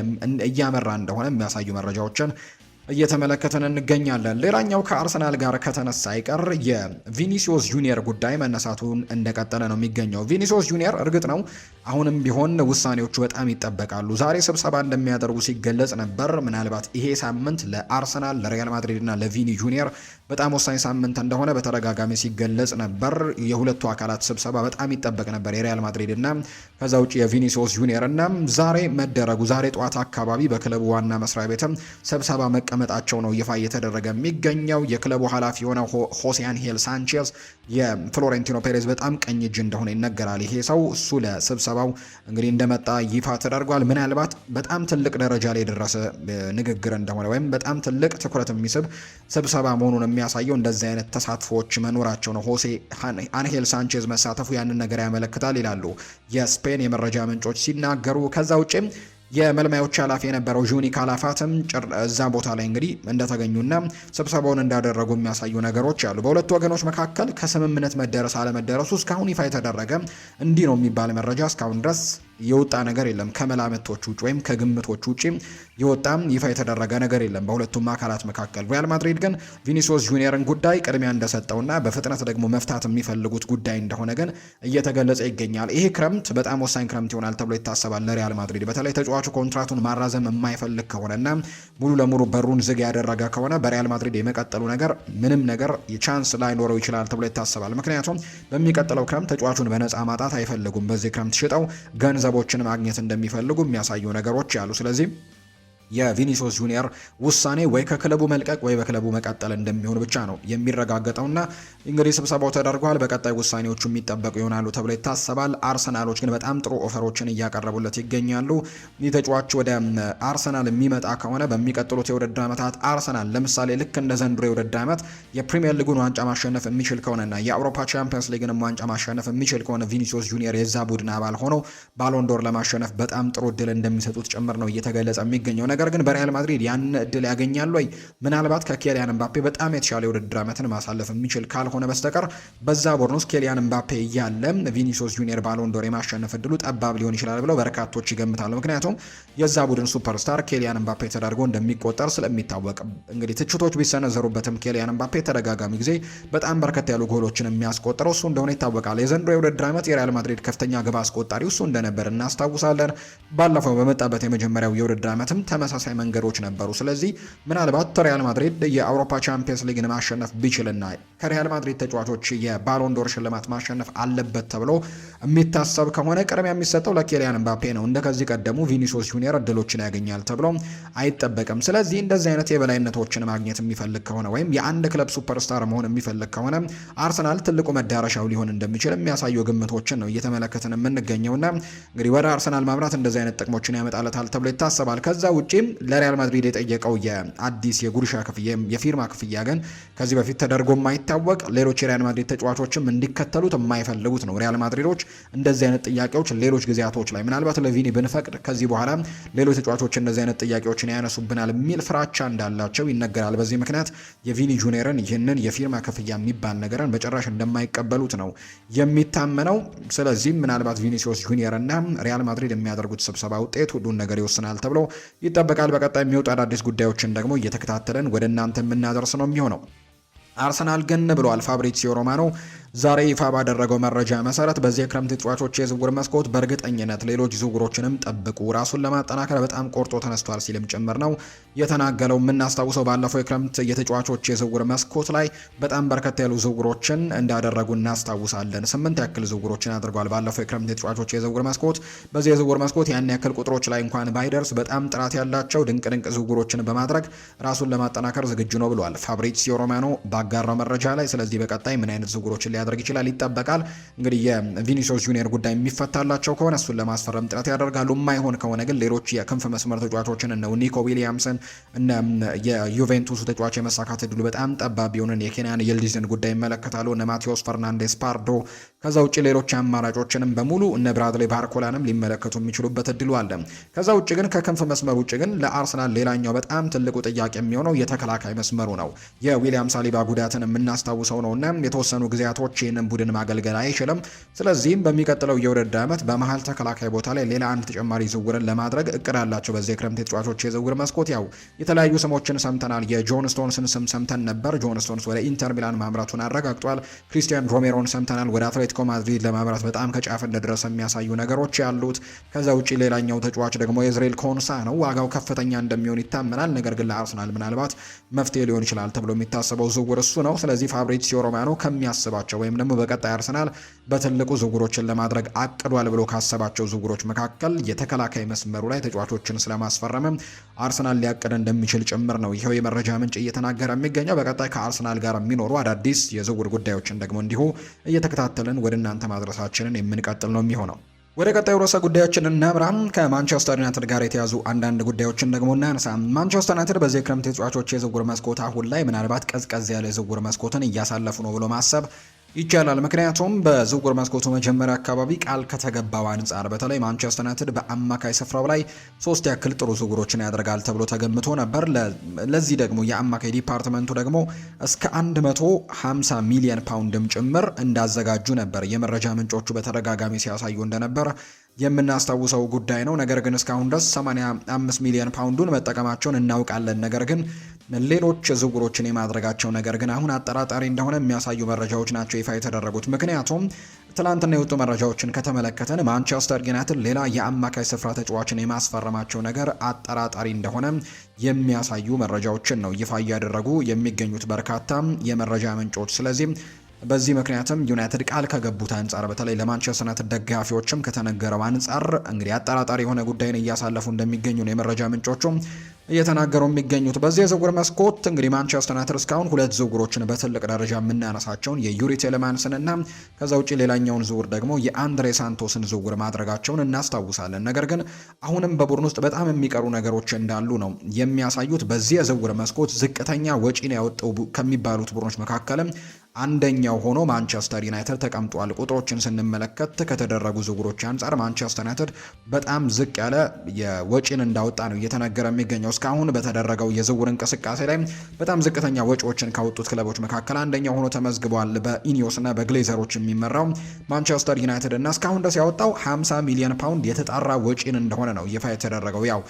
እያመራ እንደሆነ የሚያሳዩ መረጃዎችን እየተመለከተን እንገኛለን። ሌላኛው ከአርሰናል ጋር ከተነሳ አይቀር የቪኒሲዮስ ጁኒየር ጉዳይ መነሳቱን እንደቀጠለ ነው የሚገኘው። ቪኒሲዮስ ጁኒየር እርግጥ ነው አሁንም ቢሆን ውሳኔዎቹ በጣም ይጠበቃሉ። ዛሬ ስብሰባ እንደሚያደርጉ ሲገለጽ ነበር። ምናልባት ይሄ ሳምንት ለአርሰናል፣ ለሪያል ማድሪድ እና ለቪኒ ጁኒየር በጣም ወሳኝ ሳምንት እንደሆነ በተደጋጋሚ ሲገለጽ ነበር። የሁለቱ አካላት ስብሰባ በጣም ይጠበቅ ነበር፣ የሪያል ማድሪድ እና ከዛ ውጭ የቪኒሲዮስ ጁኒየር እና ዛሬ መደረጉ ዛሬ ጠዋት አካባቢ በክለቡ ዋና መስሪያ ቤትም ስብሰባ መቀመጣቸው ነው ይፋ እየተደረገ የሚገኘው። የክለቡ ኃላፊ የሆነው ሆሴ አንሄል ሳንቼዝ የፍሎሬንቲኖ ፔሬዝ በጣም ቀኝ እጅ እንደሆነ ይነገራል። ይሄ ሰው እሱ ለስብሰባው እንግዲህ እንደመጣ ይፋ ተደርጓል። ምናልባት በጣም ትልቅ ደረጃ ላይ የደረሰ ንግግር እንደሆነ ወይም በጣም ትልቅ ትኩረት የሚስብ ስብሰባ መሆኑን የሚያሳየው እንደዚህ አይነት ተሳትፎዎች መኖራቸው ነው። ሆሴ አንሄል ሳንቼዝ መሳተፉ ያንን ነገር ያመለክታል ይላሉ የስፔን የመረጃ ምንጮች ሲናገሩ። ከዛ ውጭም የመልማዮች ኃላፊ የነበረው ጁኒ ካላፋትም እዛ ቦታ ላይ እንግዲህ እንደተገኙና ስብሰባውን እንዳደረጉ የሚያሳዩ ነገሮች አሉ። በሁለቱ ወገኖች መካከል ከስምምነት መደረስ አለመደረሱ እስካሁን ይፋ የተደረገ እንዲህ ነው የሚባል መረጃ እስካሁን ድረስ የወጣ ነገር የለም። ከመላምቶች ውጭ ወይም ከግምቶች ውጭ የወጣም ይፋ የተደረገ ነገር የለም በሁለቱም አካላት መካከል። ሪያል ማድሪድ ግን ቪኒሲዮስ ጁኒየርን ጉዳይ ቅድሚያ እንደሰጠውና በፍጥነት ደግሞ መፍታት የሚፈልጉት ጉዳይ እንደሆነ ግን እየተገለጸ ይገኛል። ይሄ ክረምት በጣም ወሳኝ ክረምት ይሆናል ተብሎ ይታሰባል ለሪያል ማድሪድ። በተለይ ተጫዋቹ ኮንትራቱን ማራዘም የማይፈልግ ከሆነና ሙሉ ለሙሉ በሩን ዝግ ያደረገ ከሆነ በሪያል ማድሪድ የመቀጠሉ ነገር ምንም ነገር ቻንስ ላይኖረው ይችላል ተብሎ ይታሰባል። ምክንያቱም በሚቀጥለው ክረምት ተጫዋቹን በነፃ ማጣት አይፈልጉም። በዚህ ክረምት ሽጠው ገንዘቦችን ማግኘት እንደሚፈልጉ የሚያሳዩ ነገሮች አሉ። ስለዚህ የቪኒሲዮስ ጁኒየር ውሳኔ ወይ ከክለቡ መልቀቅ ወይ በክለቡ መቀጠል እንደሚሆን ብቻ ነው የሚረጋገጠውና እንግዲህ ስብሰባው ተደርጓል። በቀጣይ ውሳኔዎቹ የሚጠበቁ ይሆናሉ ተብሎ ይታሰባል። አርሰናሎች ግን በጣም ጥሩ ኦፈሮችን እያቀረቡለት ይገኛሉ። ይህ ተጫዋች ወደ አርሰናል የሚመጣ ከሆነ በሚቀጥሉት የውድድር ዓመታት አርሰናል ለምሳሌ ልክ እንደ ዘንድሮ የውድድር ዓመት የፕሪሚየር ሊጉን ዋንጫ ማሸነፍ የሚችል ከሆነና የአውሮፓ ቻምፒየንስ ሊግንም ዋንጫ ማሸነፍ የሚችል ከሆነ ቪኒሲዮስ ጁኒየር የዛ ቡድን አባል ሆኖ ባሎንዶር ለማሸነፍ በጣም ጥሩ እድል እንደሚሰጡት ጭምር ነው እየተገለጸ የሚገኘው። ነገር ግን በሪያል ማድሪድ ያን እድል ያገኛሉ ወይ? ምናልባት ከኬሊያን ምባፔ በጣም የተሻለ የውድድር ዓመትን ማሳለፍ የሚችል ካልሆነ በስተቀር በዛ ቡድን ውስጥ ኬሊያን ምባፔ እያለ ቪኒሲዮስ ጁኒየር ባሎን ዶር የማሸነፍ እድሉ ጠባብ ሊሆን ይችላል ብለው በርካቶች ይገምታሉ። ምክንያቱም የዛ ቡድን ሱፐርስታር ኬሊያን ምባፔ ተደርጎ እንደሚቆጠር ስለሚታወቅ እንግዲህ ትችቶች ቢሰነዘሩበትም ኬሊያን ምባፔ ተደጋጋሚ ጊዜ በጣም በርከት ያሉ ጎሎችን የሚያስቆጥረው እሱ እንደሆነ ይታወቃል። የዘንድሮ የውድድር ዓመት የሪያል ማድሪድ ከፍተኛ ግብ አስቆጣሪው እሱ እንደነበር እናስታውሳለን። ባለፈው በመጣበት የመጀመሪያው የውድድር ዓመትም ተመሳሳይ መንገዶች ነበሩ። ስለዚህ ምናልባት ሪያል ማድሪድ የአውሮፓ ቻምፒየንስ ሊግን ማሸነፍ ቢችልና ከሪያል ማድሪድ ተጫዋቾች የባሎን ዶር ሽልማት ማሸነፍ አለበት ተብሎ የሚታሰብ ከሆነ ቅድሚያ የሚሰጠው ለኬሊያን ምባፔ ነው። እንደ ከዚህ ቀደሙ ቪኒሲዮስ ጁኒየር እድሎችን ያገኛል ተብሎ አይጠበቅም። ስለዚህ እንደዚህ አይነት የበላይነቶችን ማግኘት የሚፈልግ ከሆነ ወይም የአንድ ክለብ ሱፐርስታር መሆን የሚፈልግ ከሆነ አርሰናል ትልቁ መዳረሻው ሊሆን እንደሚችል የሚያሳዩ ግምቶችን ነው እየተመለከትን የምንገኘውና እንግዲህ ወደ አርሰናል ማምራት እንደዚህ አይነት ጥቅሞችን ያመጣለታል ተብሎ ይታሰባል። ከዛ ውጪም ለሪያል ማድሪድ የጠየቀው የአዲስ የጉርሻ ክፍያ የፊርማ ክፍያ ግን ከዚህ በፊት ተደርጎ የማይታወቅ ሌሎች የሪያል ማድሪድ ተጫዋቾችም እንዲከተሉት የማይፈልጉት ነው። ሪያል ማድሪዶች እንደዚህ አይነት ጥያቄዎች ሌሎች ጊዜያቶች ላይ ምናልባት ለቪኒ ብንፈቅድ ከዚህ በኋላ ሌሎች ተጫዋቾች እንደዚህ አይነት ጥያቄዎችን ያነሱብናል የሚል ፍራቻ እንዳላቸው ይነገራል። በዚህ ምክንያት የቪኒ ጁኒየርን ይህንን የፊርማ ክፍያ የሚባል ነገርን በጭራሽ እንደማይቀበሉት ነው የሚታመነው። ስለዚህ ምናልባት ቪኒሲዮስ ጁኒየር እና ሪያል ማድሪድ የሚያደርጉት ስብሰባ ውጤት ሁሉን ነገር ይወስናል ተብሎ ይጠበቃል። በቀጣይ የሚወጡ አዳዲስ ጉዳዮችን ደግሞ እየተከታተለን ወደ እናንተ የምናደርስ ነው የሚሆነው። አርሰናል ግን ብሏል ፋብሪዚዮ ሮማኖ ዛሬ ይፋ ባደረገው መረጃ መሰረት በዚህ የክረምት ተጫዋቾች የዝውውር መስኮት በእርግጠኝነት ሌሎች ዝውውሮችንም ጠብቁ፣ ራሱን ለማጠናከር በጣም ቆርጦ ተነስቷል ሲልም ጭምር ነው የተናገረው። የምናስታውሰው ባለፈው የክረምት የተጫዋቾች የዝውውር መስኮት ላይ በጣም በርከት ያሉ ዝውውሮችን እንዳደረጉ እናስታውሳለን። 8 ያክል ዝውውሮችን አድርጓል ባለፈው የክረምት የተጫዋቾች የዝውውር መስኮት። በዚህ የዝውውር መስኮት ያን ያክል ቁጥሮች ላይ እንኳን ባይደርስ በጣም ጥራት ያላቸው ድንቅ ዝውውሮችን በማድረግ ራሱን ለማጠናከር ዝግጁ ነው ብሏል ፋብሪዚዮ ሮማኖ ባጋራው መረጃ ላይ። ስለዚህ በቀጣይ ምን አይነት ዝውውሮችን ሊያደርግ ይችላል ይጠበቃል። እንግዲህ የቪኒሲዮስ ጁኒየር ጉዳይ የሚፈታላቸው ከሆነ እሱን ለማስፈረም ጥረት ያደርጋሉ። የማይሆን ከሆነ ግን ሌሎች የክንፍ መስመር ተጫዋቾችን እነ ኒኮ ዊሊያምስን እነ የዩቬንቱስ ተጫዋች የመሳካት እድሉ በጣም ጠባብ የሆነን የኬንያን ይልዲዝን ጉዳይ ይመለከታሉ። እነ ማቴዎስ ፈርናንዴስ ፓርዶ፣ ከዛ ውጭ ሌሎች አማራጮችንም በሙሉ እነ ብራድሌ ባርኮላንም ሊመለከቱ የሚችሉበት እድሉ አለ። ከዛ ውጭ ግን ከክንፍ መስመር ውጭ ግን ለአርሰናል ሌላኛው በጣም ትልቁ ጥያቄ የሚሆነው የተከላካይ መስመሩ ነው። የዊሊያም ሳሊባ ጉዳትን የምናስታውሰው ነውና የተወሰኑ ጊዜያቶች ይህንን ቡድን ማገልገል አይችልም። ስለዚህም በሚቀጥለው የውድድር ዓመት በመሀል ተከላካይ ቦታ ላይ ሌላ አንድ ተጨማሪ ዝውውርን ለማድረግ እቅድ አላቸው። በዚህ የክረምት የተጫዋቾች የዝውውር መስኮት ያው የተለያዩ ስሞችን ሰምተናል። የጆን ስቶንስን ስም ሰምተን ነበር። ጆን ስቶንስ ወደ ኢንተር ሚላን ማምራቱን አረጋግጧል። ክሪስቲያን ሮሜሮን ሰምተናል። ወደ አትሌቲኮ ማድሪድ ለማምራት በጣም ከጫፍ እንደደረሰ የሚያሳዩ ነገሮች ያሉት። ከዛ ውጪ ሌላኛው ተጫዋች ደግሞ የእዝሬል ኮንሳ ነው። ዋጋው ከፍተኛ እንደሚሆን ይታመናል። ነገር ግን ለአርሰናል ምናልባት መፍትሄ ሊሆን ይችላል ተብሎ የሚታሰበው ዝውውር እሱ ነው። ስለዚህ ፋብሪዚዮ ሮማኖ ከሚያስባቸው ወይም ደግሞ በቀጣይ አርሰናል በትልቁ ዝውውሮችን ለማድረግ አቅዷል ብሎ ካሰባቸው ዝውውሮች መካከል የተከላካይ መስመሩ ላይ ተጫዋቾችን ስለማስፈረም አርሰናል ሊያቅድ እንደሚችል ጭምር ነው ይሄው የመረጃ ምንጭ እየተናገረ የሚገኘው። በቀጣይ ከአርሰናል ጋር የሚኖሩ አዳዲስ የዝውውር ጉዳዮችን ደግሞ እንዲሁ እየተከታተልን ወደ እናንተ ማድረሳችንን የምንቀጥል ነው የሚሆነው። ወደ ቀጣዩ ርዕሰ ጉዳዮችን እናምራም። ከማንቸስተር ዩናይትድ ጋር የተያዙ አንዳንድ ጉዳዮችን ደግሞ እናንሳ። ማንቸስተር ዩናይትድ በዚህ ክረምት የተጫዋቾች የዝውውር መስኮት አሁን ላይ ምናልባት ቀዝቀዝ ያለ የዝውውር መስኮትን እያሳለፉ ነው ብሎ ማሰብ ይቻላል። ምክንያቱም በዝውውር መስኮቱ መጀመሪያ አካባቢ ቃል ከተገባው አንጻር በተለይ ማንቸስተር ዩናይትድ በአማካይ ስፍራው ላይ 3 ያክል ጥሩ ዝውውሮችን ያደርጋል ተብሎ ተገምቶ ነበር። ለዚህ ደግሞ የአማካይ ዲፓርትመንቱ ደግሞ እስከ 150 ሚሊዮን ፓውንድም ጭምር እንዳዘጋጁ ነበር የመረጃ ምንጮቹ በተደጋጋሚ ሲያሳዩ እንደነበር የምናስታውሰው ጉዳይ ነው። ነገር ግን እስካሁን ድረስ 85 ሚሊዮን ፓውንዱን መጠቀማቸውን እናውቃለን። ነገር ግን ሌሎች ዝውውሮችን የማድረጋቸው ነገር ግን አሁን አጠራጣሪ እንደሆነ የሚያሳዩ መረጃዎች ናቸው ይፋ የተደረጉት። ምክንያቱም ትላንትና የወጡ መረጃዎችን ከተመለከተን ማንቸስተር ዩናይትድ ሌላ የአማካይ ስፍራ ተጫዋችን የማስፈረማቸው ነገር አጠራጣሪ እንደሆነ የሚያሳዩ መረጃዎችን ነው ይፋ እያደረጉ የሚገኙት በርካታ የመረጃ ምንጮች። ስለዚህ በዚህ ምክንያትም ዩናይትድ ቃል ከገቡት አንጻር በተለይ ለማንቸስተር ዩናይትድ ደጋፊዎችም ከተነገረው አንጻር እንግዲህ አጠራጣሪ የሆነ ጉዳይን እያሳለፉ እንደሚገኙ ነው የመረጃ ምንጮቹ እየተናገሩ የሚገኙት። በዚህ የዝውውር መስኮት እንግዲህ ማንቸስተር ዩናይትድ እስካሁን 2 ዝውውሮችን በትልቅ ደረጃ የምናነሳቸውን የዩሪ ቴሌማንስን እና ከዛ ውጪ ሌላኛውን ዝውውር ደግሞ የአንድሬ ሳንቶስን ዝውውር ማድረጋቸውን እናስታውሳለን። ነገር ግን አሁንም በቡድን ውስጥ በጣም የሚቀሩ ነገሮች እንዳሉ ነው የሚያሳዩት። በዚህ የዝውውር መስኮት ዝቅተኛ ወጪን ያወጡ ከሚባሉት ቡድኖች መካከልም አንደኛው ሆኖ ማንቸስተር ዩናይትድ ተቀምጧል። ቁጥሮችን ስንመለከት ከተደረጉ ዝውውሮች አንጻር ማንቸስተር ዩናይትድ በጣም ዝቅ ያለ የወጪን እንዳወጣ ነው እየተነገረ የሚገኘው። እስካሁን በተደረገው የዝውውር እንቅስቃሴ ላይ በጣም ዝቅተኛ ወጪዎችን ካወጡት ክለቦች መካከል አንደኛው ሆኖ ተመዝግቧል። በኢኒዮስ እና በግሌዘሮች የሚመራው ማንቸስተር ዩናይትድ እና እስካሁን ድረስ ያወጣው 50 ሚሊዮን ፓውንድ የተጣራ ወጪን እንደሆነ ነው ይፋ የተደረገው። ያው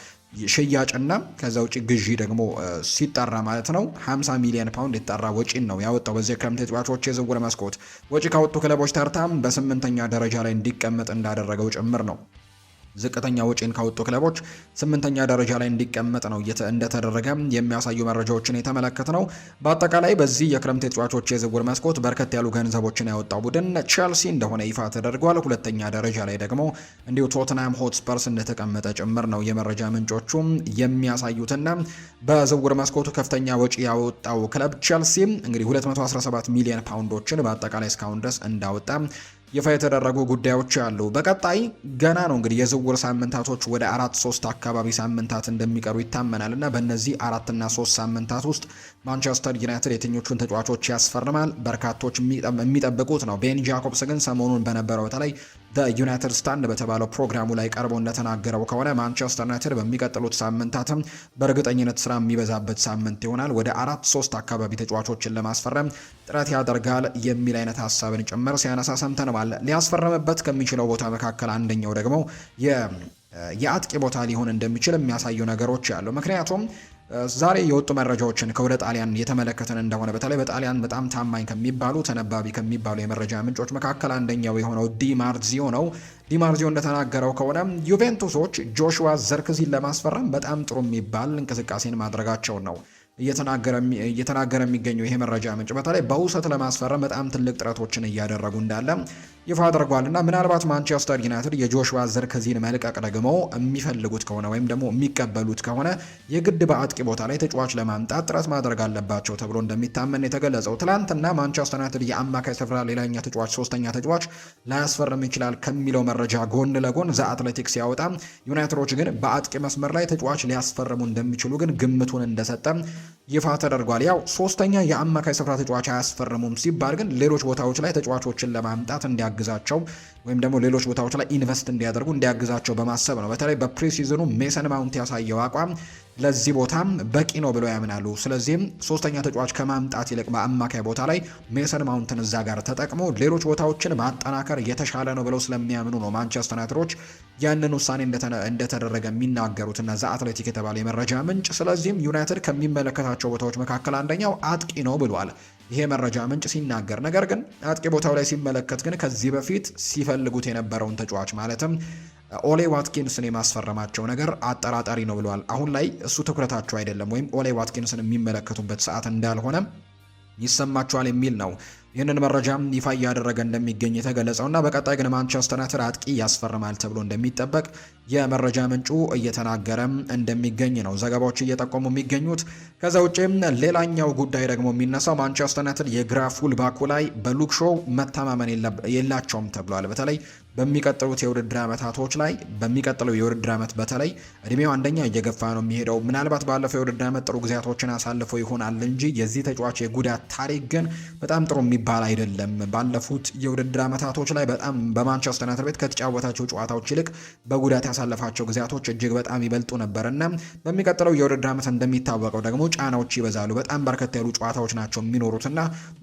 ሽያጭና ከዛ ውጪ ግዢ ደግሞ ሲጠራ ማለት ነው 50 ሚሊዮን ፓውንድ የተጣራ ወጪን ነው ያወጣው። በዚህ ክረምት ተጫዋቾች የዝውውር መስኮት ወጪ ካወጡ ክለቦች ተርታም በ8ኛ ደረጃ ላይ እንዲቀመጥ እንዳደረገው ጭምር ነው። ዝቅተኛ ወጪን ካወጡ ክለቦች 8ኛ ደረጃ ላይ እንዲቀመጥ ነው እንደተደረገ የሚያሳዩ መረጃዎችን የተመለከተ ነው። በአጠቃላይ በዚህ የክረምት ተጫዋቾች የዝውውር መስኮት በርከት ያሉ ገንዘቦችን ያወጣው ቡድን ቼልሲ እንደሆነ ይፋ ተደርጓል። 2ኛ ደረጃ ላይ ደግሞ እንዲሁ ቶተንሃም ሆትስፐርስ እንደተቀመጠ ጭምር ነው የመረጃ ምንጮቹ የሚያሳዩትና በዝውውር መስኮቱ ከፍተኛ ወጪ ያወጣው ክለብ ቼልሲ እንግዲህ 217 ሚሊዮን ፓውንዶችን በአጠቃላይ እስካሁን ድረስ እንዳወጣ ይፋ የተደረጉ ጉዳዮች አሉ። በቀጣይ ገና ነው እንግዲህ የዝውውር ሳምንታቶች ወደ 4-3 አካባቢ ሳምንታት እንደሚቀሩ ይታመናል እና በእነዚህ 4 እና 3 ሳምንታት ውስጥ ማንቸስተር ዩናይትድ የትኞቹን ተጫዋቾች ያስፈርማል በርካቶች የሚጠብቁት ነው። ቤን ጃኮብስ ግን ሰሞኑን በነበረው በተለይ ዩናይትድ ስታንድ በተባለው ፕሮግራሙ ላይ ቀርቦ እንደተናገረው ከሆነ ማንቸስተር ዩናይትድ በሚቀጥሉት ሳምንታትም በእርግጠኝነት ስራ የሚበዛበት ሳምንት ይሆናል። ወደ 4-3 አካባቢ ተጫዋቾችን ለማስፈረም ጥረት ያደርጋል የሚል አይነት ሀሳብን ጭምር ሲያነሳ ሰምተነዋል። ሊያስፈረምበት ከሚችለው ቦታ መካከል አንደኛው ደግሞ የአጥቂ ቦታ ሊሆን እንደሚችል የሚያሳዩ ነገሮች አሉ። ምክንያቱም ዛሬ የወጡ መረጃዎችን ከወደ ጣሊያን የተመለከተን እንደሆነ በተለይ በጣሊያን በጣም ታማኝ ከሚባሉ ተነባቢ ከሚባሉ የመረጃ ምንጮች መካከል አንደኛው የሆነው ዲማርዚዮ ነው። ዲማርዚዮ እንደተናገረው ከሆነ ዩቬንቱሶች ጆሹዋ ዘርክዚን ለማስፈረም በጣም ጥሩ የሚባል እንቅስቃሴን ማድረጋቸውን ነው እየተናገረ የሚገኘው ይሄ መረጃ ምንጭ። በተለይ በውሰት ለማስፈረም በጣም ትልቅ ጥረቶችን እያደረጉ እንዳለ ይፋ አድርጓልና ምናልባት ማንቸስተር ዩናይትድ የጆሹዋ ዘርክዚን መልቀቅ ደግሞ የሚፈልጉት ከሆነ ወይም ደግሞ የሚቀበሉት ከሆነ የግድ በአጥቂ ቦታ ላይ ተጫዋች ለማምጣት ጥረት ማድረግ አለባቸው ተብሎ እንደሚታመን የተገለጸው። ትላንትና ማንቸስተር ዩናይትድ የአማካይ ስፍራ ሌላኛ ተጫዋች ሶስተኛ ተጫዋች ላያስፈርም ይችላል ከሚለው መረጃ ጎን ለጎን ዘ አትሌቲክስ ያወጣ ዩናይትዶች ግን በአጥቂ መስመር ላይ ተጫዋች ሊያስፈርሙ እንደሚችሉ ግን ግምቱን እንደሰጠ ይፋ ተደርጓል። ያው ሶስተኛ የአማካይ ስፍራ ተጫዋች አያስፈርሙም ሲባል ግን ሌሎች ቦታዎች ላይ ተጫዋቾችን ለማምጣት እንዲያግዛቸው ወይም ደግሞ ሌሎች ቦታዎች ላይ ኢንቨስት እንዲያደርጉ እንዲያግዛቸው በማሰብ ነው። በተለይ በፕሪሲዝኑ ሜሰን ማውንት ያሳየው አቋም ለዚህ ቦታም በቂ ነው ብለው ያምናሉ። ስለዚህም ሶስተኛ ተጫዋች ከማምጣት ይልቅ በአማካይ ቦታ ላይ ሜሰን ማውንትን እዛ ጋር ተጠቅሞ ሌሎች ቦታዎችን ማጠናከር የተሻለ ነው ብለው ስለሚያምኑ ነው ማንቸስተር ዩናይትዶች ያንን ውሳኔ እንደተደረገ የሚናገሩትና ዘ አትሌቲክ የተባለ የመረጃ ምንጭ። ስለዚህም ዩናይትድ ከሚመለከታቸው ቦታዎች መካከል አንደኛው አጥቂ ነው ብሏል ይሄ መረጃ ምንጭ ሲናገር። ነገር ግን አጥቂ ቦታው ላይ ሲመለከት ግን ከዚህ በፊት ሲፈልጉት የነበረውን ተጫዋች ማለትም ኦሌ ዋትኪንስን የማስፈረማቸው ነገር አጠራጣሪ ነው ብለዋል። አሁን ላይ እሱ ትኩረታቸው አይደለም ወይም ኦሌ ዋትኪንስን የሚመለከቱበት ሰዓት እንዳልሆነ ይሰማቸዋል የሚል ነው ይህንን መረጃም ይፋ እያደረገ እንደሚገኝ የተገለጸውና በቀጣይ ግን ማንቸስተር ዩናይትድ አጥቂ ያስፈርማል ተብሎ እንደሚጠበቅ የመረጃ ምንጩ እየተናገረም እንደሚገኝ ነው ዘገባዎች እየጠቆሙ የሚገኙት። ከዛ ውጪም ሌላኛው ጉዳይ ደግሞ የሚነሳው ማንቸስተር ዩናይትድ የግራ ፉል ባኩ ላይ በሉክ ሾው መተማመን የላቸውም ተብሏል። በተለይ በሚቀጥሉት የውድድር ዓመታቶች ላይ በሚቀጥለው የውድድር ዓመት በተለይ እድሜው አንደኛ እየገፋ ነው የሚሄደው። ምናልባት ባለፈው የውድድር ዓመት ጥሩ ጊዜያቶችን አሳልፎ ይሆናል እንጂ የዚህ ተጫዋች የጉዳት ታሪክ ግን በጣም ጥሩ የሚባል አይደለም። ባለፉት የውድድር ዓመታቶች ላይ በጣም በማንቸስተር ዩናይትድ ቤት ከተጫወታቸው ጨዋታዎች ይልቅ በጉዳት ያሳለፋቸው ጊዜያቶች እጅግ በጣም ይበልጡ ነበርና በሚቀጥለው የውድድር ዓመት እንደሚታወቀው ደግሞ ጫናዎች ይበዛሉ። በጣም በርከት ያሉ ጨዋታዎች ናቸው የሚኖሩትና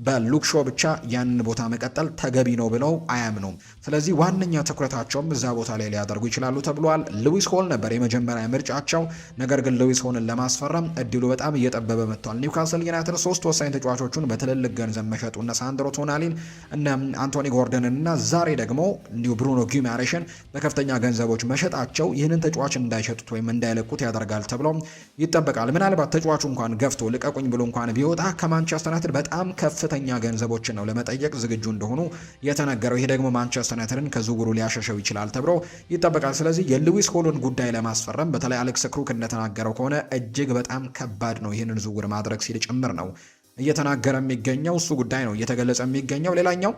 በሉክ ሾው ብቻ ያንን ቦታ መቀጠል ተገቢ ነው ብለው አያምኑም። ስለዚህ ዋነኛ ትኩረታቸውም እዛ ቦታ ላይ ሊያደርጉ ይችላሉ ተብሏል። ሉዊስ ሆል ነበር የመጀመሪያ ምርጫቸው። ነገር ግን ሉዊስ ሆልን ለማስፈረም እድሉ በጣም እየጠበበ መጥቷል። ኒውካስል ዩናይትድ 3 ወሳኝ ተጫዋቾቹን በትልልቅ ገንዘብ መሸጡ እነ ሳንድሮ ቶናሊን እነ አንቶኒ ጎርደንን እና ዛሬ ደግሞ እንዲሁ ብሩኖ ጊማሬሽን በከፍተኛ ገንዘቦች መሸጣቸው ይህንን ተጫዋች እንዳይሸጡት ወይም እንዳይለቁት ያደርጋል ተብሎ ይጠበቃል። ምናልባት ተጫዋቹ እንኳን ገፍቶ ልቀቁኝ ብሎ እንኳን ቢወጣ ከማንቸስተር ዩናይትድ በጣም ከፍተኛ ገንዘቦችን ነው ለመጠየቅ ዝግጁ እንደሆኑ የተነገረው። ይሄ ደግሞ ማንቸስተር ዩናይትድን ከዝውውሩ ሊያሸሸው ይችላል ተብሎ ይጠበቃል። ስለዚህ የሉዊስ ሆልን ጉዳይ ለማስፈረም በተለይ አሌክስ ክሩክ እንደተናገረው ከሆነ እጅግ በጣም ከባድ ነው ይህንን ዝውውር ማድረግ ሲል ጭምር ነው እየተናገረ የሚገኘው። እሱ ጉዳይ ነው እየተገለጸ የሚገኘው። ሌላኛው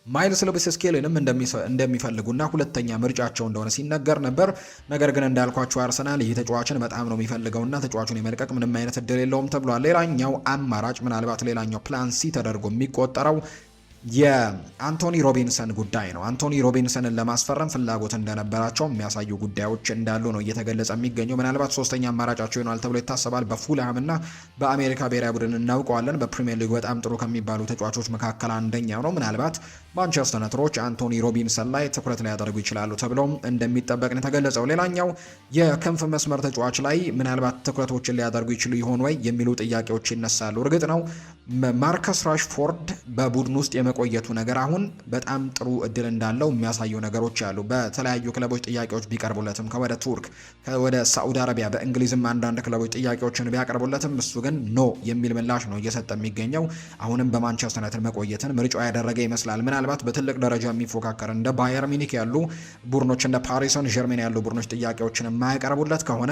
ማይልስ ሉዊስ ስኬሊንም እንደሚፈልጉና ሁለተኛ ምርጫቸው እንደሆነ ሲነገር ነበር። ነገር ግን እንዳልኳቸው አርሰናል ይህ ተጫዋችን በጣም ነው የሚፈልገውና ተጫዋቹን የመልቀቅ ምንም አይነት እድል የለውም ተብሏል። ሌላኛው አማራጭ ምናልባት ሌላኛው ፕላን ሲ ተደርጎ የሚቆጠረው የአንቶኒ ሮቢንሰን ጉዳይ ነው። አንቶኒ ሮቢንሰንን ለማስፈረም ፍላጎት እንደነበራቸው የሚያሳዩ ጉዳዮች እንዳሉ ነው እየተገለጸ የሚገኘው። ምናልባት ሶስተኛ አማራጫቸው ይሆናል ተብሎ ይታሰባል። በፉልሃም እና በአሜሪካ ብሔራዊ ቡድን እናውቀዋለን። በፕሪሚየር ሊግ በጣም ጥሩ ከሚባሉ ተጫዋቾች መካከል አንደኛው ነው። ምናልባት ማንቸስተር ዩናይትዶች አንቶኒ ሮቢንሰን ላይ ትኩረት ሊያደርጉ ይችላሉ ተብሎ እንደሚጠበቅ ነው የተገለጸው። ሌላኛው የክንፍ መስመር ተጫዋች ላይ ምናልባት ትኩረቶችን ሊያደርጉ ይችሉ ይሆን ወይ የሚሉ ጥያቄዎች ይነሳሉ። እርግጥ ነው ማርከስ ራሽፎርድ በቡድን ውስጥ የመቆየቱ ነገር አሁን በጣም ጥሩ እድል እንዳለው የሚያሳዩ ነገሮች አሉ። በተለያዩ ክለቦች ጥያቄዎች ቢቀርቡለትም ከወደ ቱርክ፣ ወደ ሳዑዲ አረቢያ፣ በእንግሊዝም አንዳንድ ክለቦች ጥያቄዎችን ቢያቀርቡለትም እሱ ግን ኖ የሚል ምላሽ ነው እየሰጠ የሚገኘው። አሁንም በማንቸስተር ዩናይትድ መቆየትን ምርጫው ያደረገ ይመስላል። ምናልባት በትልቅ ደረጃ የሚፎካከር እንደ ባየር ሚኒክ ያሉ ቡድኖች እንደ ፓሪስ ሰን ዠርሜን ያሉ ቡድኖች ጥያቄዎችን የማያቀርቡለት ከሆነ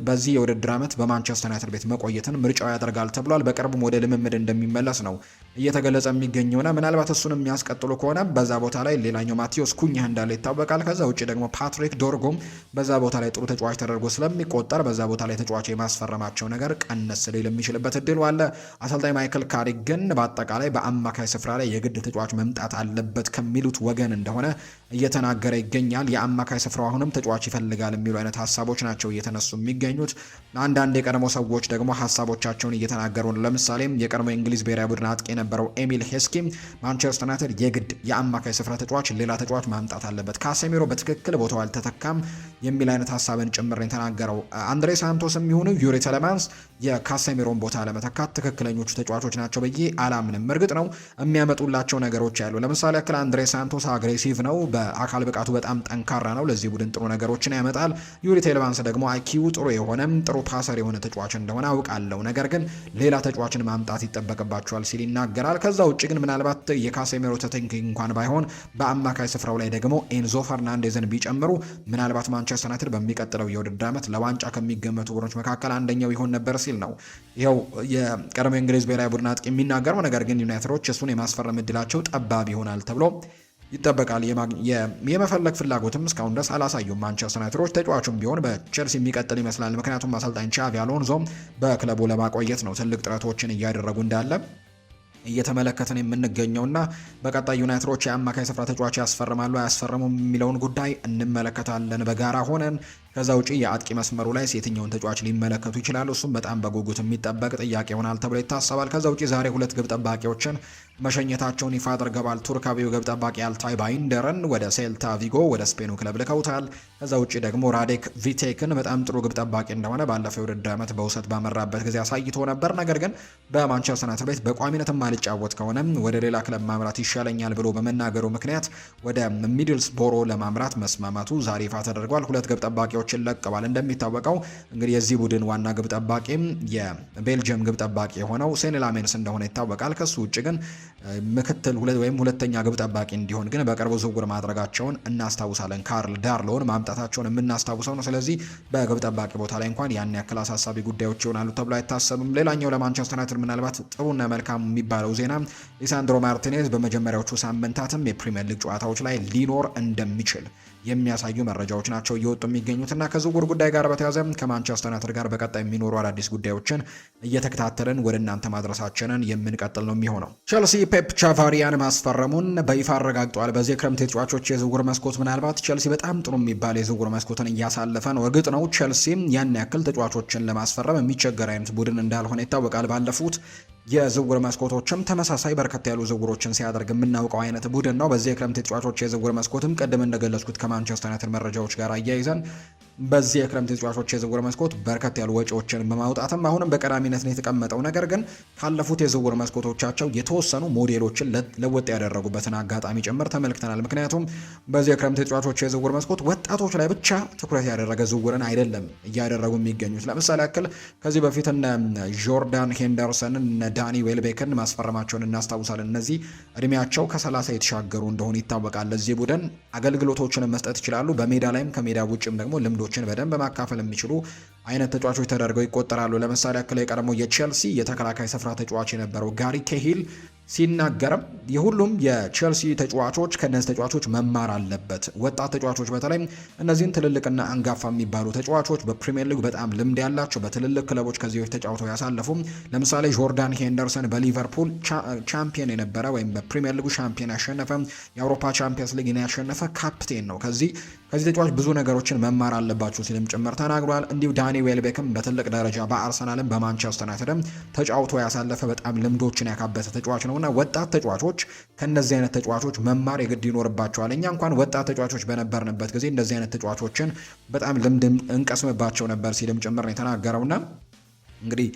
በዚህ የውድድር ዓመት በማንቸስተር ዩናይትድ ቤት መቆየትን ምርጫው ያደርጋል ተብሏል። በቅርቡም ወደ ልምምድ እንደሚመለስ ነው እየተገለጸ የሚገኘውና ምናልባት እሱን የሚያስቀጥሉ ከሆነ በዛ ቦታ ላይ ሌላኛው ማቴዎስ ኩኛ እንዳለ ይታወቃል። ከዛ ውጭ ደግሞ ፓትሪክ ዶርጎም በዛ ቦታ ላይ ጥሩ ተጫዋች ተደርጎ ስለሚቆጠር በዛ ቦታ ላይ ተጫዋች የማስፈረማቸው ነገር ቀነስ ሊል የሚችልበት እድሉ አለ። አሰልጣኝ ማይክል ካሪክ ግን በአጠቃላይ በአማካይ ስፍራ ላይ የግድ ተጫዋች መምጣት አለበት ከሚሉት ወገን እንደሆነ እየተናገረ ይገኛል። የአማካይ ስፍራው አሁንም ተጫዋች ይፈልጋል የሚሉ አይነት ሀሳቦች ናቸው እየተነሱ የሚገኙት። አንዳንድ የቀድሞ ሰዎች ደግሞ ሀሳቦቻቸውን እየተናገሩ ነው። ለምሳሌም የቀድሞ የእንግሊዝ ብሔራዊ ቡድን አጥቂ የነበረው ኤሚል ሄስኪ ማንቸስተር ዩናይትድ የግድ የአማካይ ስፍራ ተጫዋች ሌላ ተጫዋች ማምጣት አለበት፣ ካሴሚሮ በትክክል ቦታው አልተተካም የሚል አይነት ሀሳብን ጭምር የተናገረው። አንድሬ ሳንቶስ የሚሆኑ ዩሪ ቴሌማንስ የካሴሚሮን ቦታ ለመተካት ትክክለኞቹ ተጫዋቾች ናቸው ብዬ አላምንም። እርግጥ ነው የሚያመጡላቸው ነገሮች ያሉ፣ ለምሳሌ ያክል አንድሬ ሳንቶስ አግሬሲቭ ነው፣ በአካል ብቃቱ በጣም ጠንካራ ነው፣ ለዚህ ቡድን ጥሩ ነገሮችን ያመጣል። ዩሪ ቴሌማንስ ደግሞ አይኪው ጥሩ የሆነም ጥሩ ፓሰር የሆነ ተጫዋች እንደሆነ አውቃለሁ፣ ነገር ግን ሌላ ተጫዋችን ማምጣት ይጠበቅባቸዋል ሲል ይናገራል። ከዛ ውጭ ግን ምናልባት የካሴሜሮ ተተኪ እንኳን ባይሆን በአማካይ ስፍራው ላይ ደግሞ ኤንዞ ፈርናንዴዝን ቢጨምሩ ምናልባት ማንቸስተር ዩናይትድ በሚቀጥለው የውድድር ዓመት ለዋንጫ ከሚገመቱ ቡድኖች መካከል አንደኛው ይሆን ነበር ሲል ነው ይኸው የቀድሞ የእንግሊዝ ብሔራዊ ቡድን አጥቂ የሚናገረው። ነገር ግን ዩናይትዶች እሱን የማስፈረም እድላቸው ጠባብ ይሆናል ተብሎ ይጠበቃል። የመፈለግ ፍላጎትም እስካሁን ድረስ አላሳዩም ማንቸስተር ዩናይትዶች። ተጫዋቹም ቢሆን በቼልሲ የሚቀጥል ይመስላል። ምክንያቱም አሰልጣኝ ቻቪ አሎንዞ በክለቡ ለማቆየት ነው ትልቅ ጥረቶችን እያደረጉ እንዳለ እየተመለከትን የምንገኘውና በቀጣይ ዩናይትዶች የአማካይ ስፍራ ተጫዋች ያስፈርማሉ አያስፈርሙም የሚለውን ጉዳይ እንመለከታለን በጋራ ሆነን። ከዛ ውጪ የአጥቂ መስመሩ ላይ የትኛውን ተጫዋች ሊመለከቱ ይችላሉ? እሱም በጣም በጉጉት የሚጠበቅ ጥያቄ ይሆናል ተብሎ ይታሰባል። ከዛ ውጪ ዛሬ ሁለት ግብ ጠባቂዎችን መሸኘታቸውን ይፋ አድርገዋል። ቱርካዊው ግብ ጠባቂ አልታይ ባይንደርን ወደ ሴልታ ቪጎ ወደ ስፔኑ ክለብ ልከውታል። ከዛ ውጪ ደግሞ ራዴክ ቪቴክን በጣም ጥሩ ግብ ጠባቂ እንደሆነ ባለፈው የውድድር ዓመት በውሰት ባመራበት ጊዜ አሳይቶ ነበር። ነገር ግን በማንቸስተር ዩናይትድ ቤት በቋሚነት ማልጫወት ከሆነ ወደ ሌላ ክለብ ማምራት ይሻለኛል ብሎ በመናገሩ ምክንያት ወደ ሚድልስቦሮ ለማምራት መስማማቱ ዛሬ ይፋ ተደርጓል። ሁለት ግብ ጠባቂዎችን ለቀዋል። እንደሚታወቀው እንግዲህ የዚህ ቡድን ዋና ግብ ጠባቂም የቤልጅየም ግብ ጠባቂ የሆነው ሴኒ ላሜንስ እንደሆነ ይታወቃል። ከሱ ውጭ ግን ምክትል ሁለተኛ ግብ ጠባቂ እንዲሆን ግን በቅርቡ ዝውውር ማድረጋቸውን እናስታውሳለን። ካርል ዳርሎን ማምጣታቸውን የምናስታውሰው ነው። ስለዚህ በግብ ጠባቂ ቦታ ላይ እንኳን ያን ያክል አሳሳቢ ጉዳዮች ይሆናሉ ተብሎ አይታሰብም። ሌላኛው ለማንቸስተር ዩናይትድ ምናልባት ጥሩና መልካም የሚባለው ዜና ሊሳንድሮ ማርቲኔዝ በመጀመሪያዎቹ ሳምንታትም የፕሪሚየር ሊግ ጨዋታዎች ላይ ሊኖር እንደሚችል የሚያሳዩ መረጃዎች ናቸው እየወጡ የሚገኙትና ከዝውውር ጉዳይ ጋር በተያያዘ ከማንቸስተር ዩናይትድ ጋር በቀጣይ የሚኖሩ አዳዲስ ጉዳዮችን እየተከታተልን ወደ እናንተ ማድረሳችንን የምንቀጥል ነው የሚሆነው። ቼልሲ ፔፕ ቻቫሪያን ማስፈረሙን በይፋ አረጋግጧል። በዚህ ክረምት የተጫዋቾች የዝውውር መስኮት ምናልባት ቼልሲ በጣም ጥሩ የሚባል የዝውውር መስኮትን እያሳለፈ ነው። እርግጥ ነው ቼልሲም ያን ያክል ተጫዋቾችን ለማስፈረም የሚቸገር አይነት ቡድን እንዳልሆነ ይታወቃል። ባለፉት የዝውውር መስኮቶችም ተመሳሳይ በርከት ያሉ ዝውውሮችን ሲያደርግ የምናውቀው አይነት ቡድን ነው። በዚህ የክረምት የተጫዋቾች የዝውውር መስኮትም ቅድም እንደገለጽኩት ከማንቸስተር ዩናይትድ መረጃዎች ጋር አያይዘን በዚህ የክረምት የተጫዋቾች የዝውውር መስኮት በርከት ያሉ ወጪዎችን በማውጣትም አሁንም በቀዳሚነት ነው የተቀመጠው። ነገር ግን ካለፉት የዝውውር መስኮቶቻቸው የተወሰኑ ሞዴሎችን ለወጥ ያደረጉበትን አጋጣሚ ጭምር ተመልክተናል። ምክንያቱም በዚህ የክረምት የተጫዋቾች የዝውውር መስኮት ወጣቶች ላይ ብቻ ትኩረት ያደረገ ዝውውርን አይደለም እያደረጉ የሚገኙት። ለምሳሌ ያክል ከዚህ በፊት እነ ጆርዳን ሄንደርሰንን እነ ዳኒ ዌልቤክን ማስፈረማቸውን እናስታውሳለን። እነዚህ እድሜያቸው ከ30 የተሻገሩ እንደሆኑ ይታወቃል። ለዚህ ቡድን አገልግሎቶችን መስጠት ይችላሉ። በሜዳ ላይም ከሜዳ ውጭም ደግሞ ልምዶችን በደንብ ማካፈል የሚችሉ አይነት ተጫዋቾች ተደርገው ይቆጠራሉ። ለምሳሌ ያክል የቀድሞ የቼልሲ የተከላካይ ስፍራ ተጫዋች የነበረው ጋሪ ኬሂል ሲናገርም የሁሉም የቼልሲ ተጫዋቾች ከነዚህ ተጫዋቾች መማር አለበት። ወጣት ተጫዋቾች በተለይ እነዚህን ትልልቅና አንጋፋ የሚባሉ ተጫዋቾች በፕሪሚየር ሊግ በጣም ልምድ ያላቸው በትልልቅ ክለቦች ከዚህ በፊት ተጫውተው ያሳለፉ፣ ለምሳሌ ጆርዳን ሄንደርሰን በሊቨርፑል ቻምፒየን የነበረ ወይም በፕሪሚየር ሊጉ ቻምፒየን ያሸነፈ የአውሮፓ ቻምፒየንስ ሊግን ያሸነፈ ካፕቴን ነው። ከዚህ ተጫዋች ብዙ ነገሮችን መማር አለባቸው ሲልም ጭምር ተናግሯል። እንዲሁ ዳኒ ዌልቤክም በትልቅ ደረጃ በአርሰናልም በማንቸስተር ዩናይትድም ተጫውቶ ያሳለፈ በጣም ልምዶችን ያካበተ ተጫዋች ነውና ወጣት ተጫዋቾች ከነዚህ አይነት ተጫዋቾች መማር የግድ ይኖርባቸዋል። እኛ እንኳን ወጣት ተጫዋቾች በነበርንበት ጊዜ እንደዚህ አይነት ተጫዋቾችን በጣም ልምድ እንቀስምባቸው ነበር ሲልም ጭምር ነው የተናገረውና እንግዲህ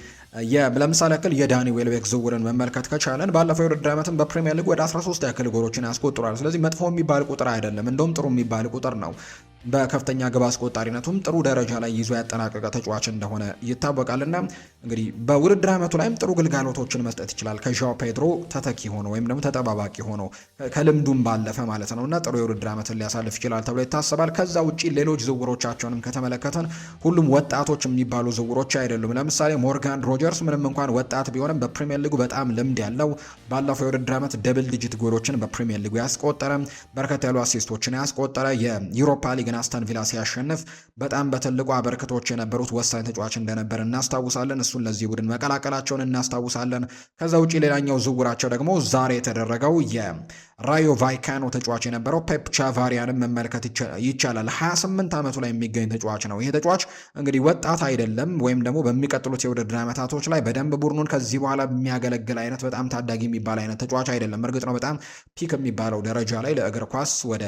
ለምሳሌ ያክል የዳኒ ዌልቤክ ዝውውርን መመልከት ከቻለን ባለፈው የውድድር ዓመትም በፕሪሚየር ሊግ ወደ 13 ያክል ጎሎችን ያስቆጥሯል። ስለዚህ መጥፎ የሚባል ቁጥር አይደለም፣ እንደውም ጥሩ የሚባል ቁጥር ነው። በከፍተኛ ግብ አስቆጣሪነቱም ጥሩ ደረጃ ላይ ይዞ ያጠናቀቀ ተጫዋች እንደሆነ ይታወቃልና እንግዲህ በውድድር ዓመቱ ላይም ጥሩ ግልጋሎቶችን መስጠት ይችላል። ከዣኦ ፔድሮ ተተኪ ሆኖ ወይም ደግሞ ተጠባባቂ ሆኖ ከልምዱም ባለፈ ማለት ነውና ጥሩ የውድድር ዓመትን ሊያሳልፍ ይችላል ተብሎ ይታሰባል። ከዛ ውጪ ሌሎች ዝውውሮቻቸውንም ከተመለከተን ሁሉም ወጣቶች የሚባሉ ዝውውሮች አይደሉም። ለምሳሌ ሞርጋን ሮጀርስ ምንም እንኳን ወጣት ቢሆንም በፕሪሚየር ሊጉ በጣም ልምድ ያለው ባለፈው የውድድር ዓመት ደብል ዲጂት ጎሎችን በፕሪሚየር ሊጉ ያስቆጠረ፣ በርከት ያሉ አሲስቶችን ያስቆጠረ፣ የዩሮፓ ሊግ አስተን ቪላ ሲያሸንፍ በጣም በትልቁ አበርክቶች የነበሩት ወሳኝ ተጫዋች እንደነበር እናስታውሳለን። እሱን ለዚህ ቡድን መቀላቀላቸውን እናስታውሳለን። ከዛ ውጪ ሌላኛው ዝውውራቸው ደግሞ ዛሬ የተደረገው የራዮ ቫይካኖ ተጫዋች የነበረው ፔፕ ቻቫሪያንን መመልከት ይቻላል። 28 ዓመቱ ላይ የሚገኝ ተጫዋች ነው። ይሄ ተጫዋች እንግዲህ ወጣት አይደለም፣ ወይም ደግሞ በሚቀጥሉት የውድድር ዓመታቶች ላይ በደንብ ቡድኑን ከዚህ በኋላ የሚያገለግል አይነት በጣም ታዳጊ የሚባል አይነት ተጫዋች አይደለም። እርግጥ ነው በጣም ፒክ የሚባለው ደረጃ ላይ ለእግር ኳስ ወደ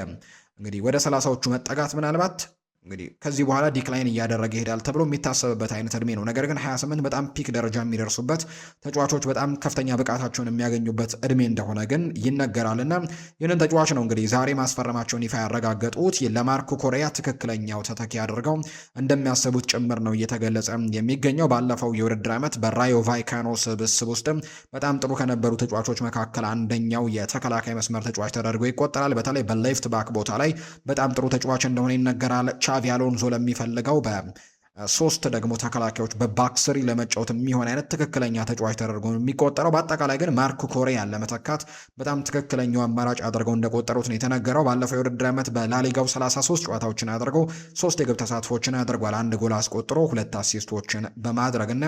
30ዎቹ መጠጋት ምናልባት እንግዲህ ከዚህ በኋላ ዲክላይን እያደረገ ይሄዳል ተብሎ የሚታሰብበት አይነት እድሜ ነው። ነገር ግን 28 በጣም ፒክ ደረጃ የሚደርሱበት ተጫዋቾች በጣም ከፍተኛ ብቃታቸውን የሚያገኙበት እድሜ እንደሆነ ግን ይነገራልና ይህንን ተጫዋች ነው እንግዲህ ዛሬ ማስፈረማቸውን ይፋ ያረጋገጡት። ለማርኮ ኮሪያ ትክክለኛው ተተኪ አድርገው እንደሚያስቡት ጭምር ነው እየተገለጸ የሚገኘው። ባለፈው የውድድር ዓመት በራዮ ቫይካኖ ስብስብ ውስጥም በጣም ጥሩ ከነበሩ ተጫዋቾች መካከል አንደኛው የተከላካይ መስመር ተጫዋች ተደርጎ ይቆጠራል። በተለይ በሌፍት ባክ ቦታ ላይ በጣም ጥሩ ተጫዋች እንደሆነ ይነገራል። ቻቪ አሎንዞ ለሚፈልገው ሶስት ደግሞ ተከላካዮች በባክስሪ ለመጫወት የሚሆን አይነት ትክክለኛ ተጫዋች ተደርጎ የሚቆጠረው። በአጠቃላይ ግን ማርኮ ኮሪያን ለመተካት በጣም ትክክለኛው አማራጭ አድርገው እንደቆጠሩት ነው የተነገረው። ባለፈው የውድድር ዓመት በላሊጋው 33 ጨዋታዎችን አድርገው 3 የግብ ተሳትፎችን አድርጓል። 1 ጎል አስቆጥሮ 2 አሲስቶችን በማድረግና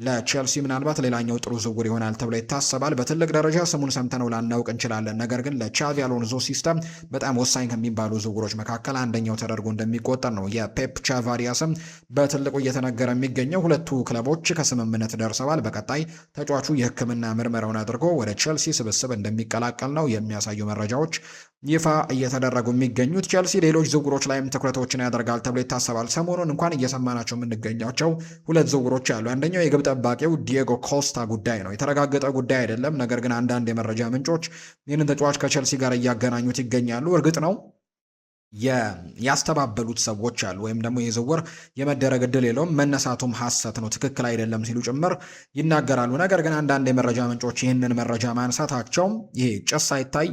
ለቼልሲ ምናልባት ሌላኛው ጥሩ ዝውውር ይሆናል ተብሎ ይታሰባል። በትልቅ ደረጃ ስሙን ሰምተነው ላናውቅ እንችላለን። ነገር ግን ለቻቪ አሎንዞ ሲስተም በጣም ወሳኝ ከሚባሉ ዝውውሮች መካከል አንደኛው ተደርጎ እንደሚቆጠር ነው የፔፕ ቻቫሪያ ስም በትልቁ እየተነገረ የሚገኘው። ሁለቱ ክለቦች ከስምምነት ደርሰዋል። በቀጣይ ተጫዋቹ የሕክምና ምርመራውን አድርጎ ወደ ቼልሲ ስብስብ እንደሚቀላቀል ነው የሚያሳዩ መረጃዎች ይፋ እየተደረጉ የሚገኙት። ቼልሲ ሌሎች ዝውውሮች ላይም ትኩረቶችን ያደርጋል ተብሎ ይታሰባል። ሰሞኑን እንኳን እየሰማናቸው የምንገኛቸው 2 ዝውውሮች አሉ። አንደኛው የግብ ጠባቂው ዲየጎ ኮስታ ጉዳይ ነው። የተረጋገጠ ጉዳይ አይደለም፣ ነገር ግን አንዳንድ የመረጃ ምንጮች ይህንን ተጫዋች ከቼልሲ ጋር እያገናኙት ይገኛሉ። እርግጥ ነው ያስተባበሉት ሰዎች አሉ፣ ወይም ደግሞ የዝውውር የመደረግ እድል የለውም፣ መነሳቱም ሐሰት ነው፣ ትክክል አይደለም ሲሉ ጭምር ይናገራሉ። ነገር ግን አንዳንድ የመረጃ ምንጮች ይህንን መረጃ ማንሳታቸው ይሄ ጭስ አይታይ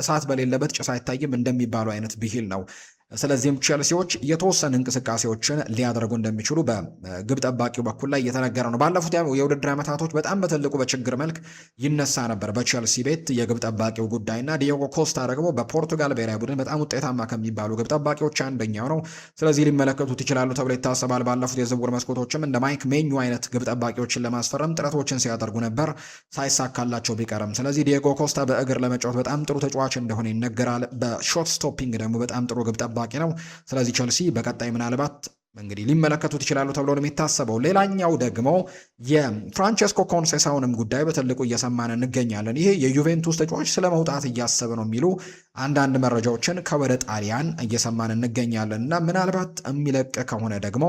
እሳት በሌለበት ጭስ አይታይም እንደሚባሉ አይነት ብሂል ነው። ስለዚህም ቼልሲዎች የተወሰኑ እንቅስቃሴዎችን ሊያደርጉ እንደሚችሉ በግብ ጠባቂው በኩል ላይ እየተነገረ ነው። ባለፉት የውድድር ዓመታቶች በጣም በትልቁ በችግር መልክ ይነሳ ነበር በቼልሲ ቤት የግብ ጠባቂው ጉዳይና ዲዮጎ ኮስታ ደግሞ በፖርቱጋል ብሔራዊ ቡድን በጣም ውጤታማ ከሚባሉ ግብ ጠባቂዎች አንደኛው ነው። ስለዚህ ሊመለከቱት ይችላሉ ተብሎ ይታሰባል። ባለፉት የዝውውር መስኮቶችም እንደ ማይክ ሜኙ አይነት ግብ ጠባቂዎችን ለማስፈረም ጥረቶችን ሲያደርጉ ነበር፣ ሳይሳካላቸው ቢቀርም። ስለዚህ ዲዮጎ ኮስታ በእግር ለመጫወት በጣም ጥሩ ተጫዋች እንደሆነ ይነገራል። በሾት ስቶፒንግ ደግሞ በጣም ጥሩ ግብ ጠባቂ ነው። ስለዚህ ቼልሲ በቀጣይ ምናልባት እንግዲህ ሊመለከቱት ይችላሉ ተብሎ ነው የሚታሰበው። ሌላኛው ደግሞ የፍራንቸስኮ ኮንሴሳውንም ጉዳይ በትልቁ እየሰማን እንገኛለን። ይሄ የዩቬንቱስ ተጫዋች ስለመውጣት እያሰበ ነው የሚሉ አንዳንድ መረጃዎችን ከወደ ጣሊያን እየሰማን እንገኛለን እና ምናልባት የሚለቅ ከሆነ ደግሞ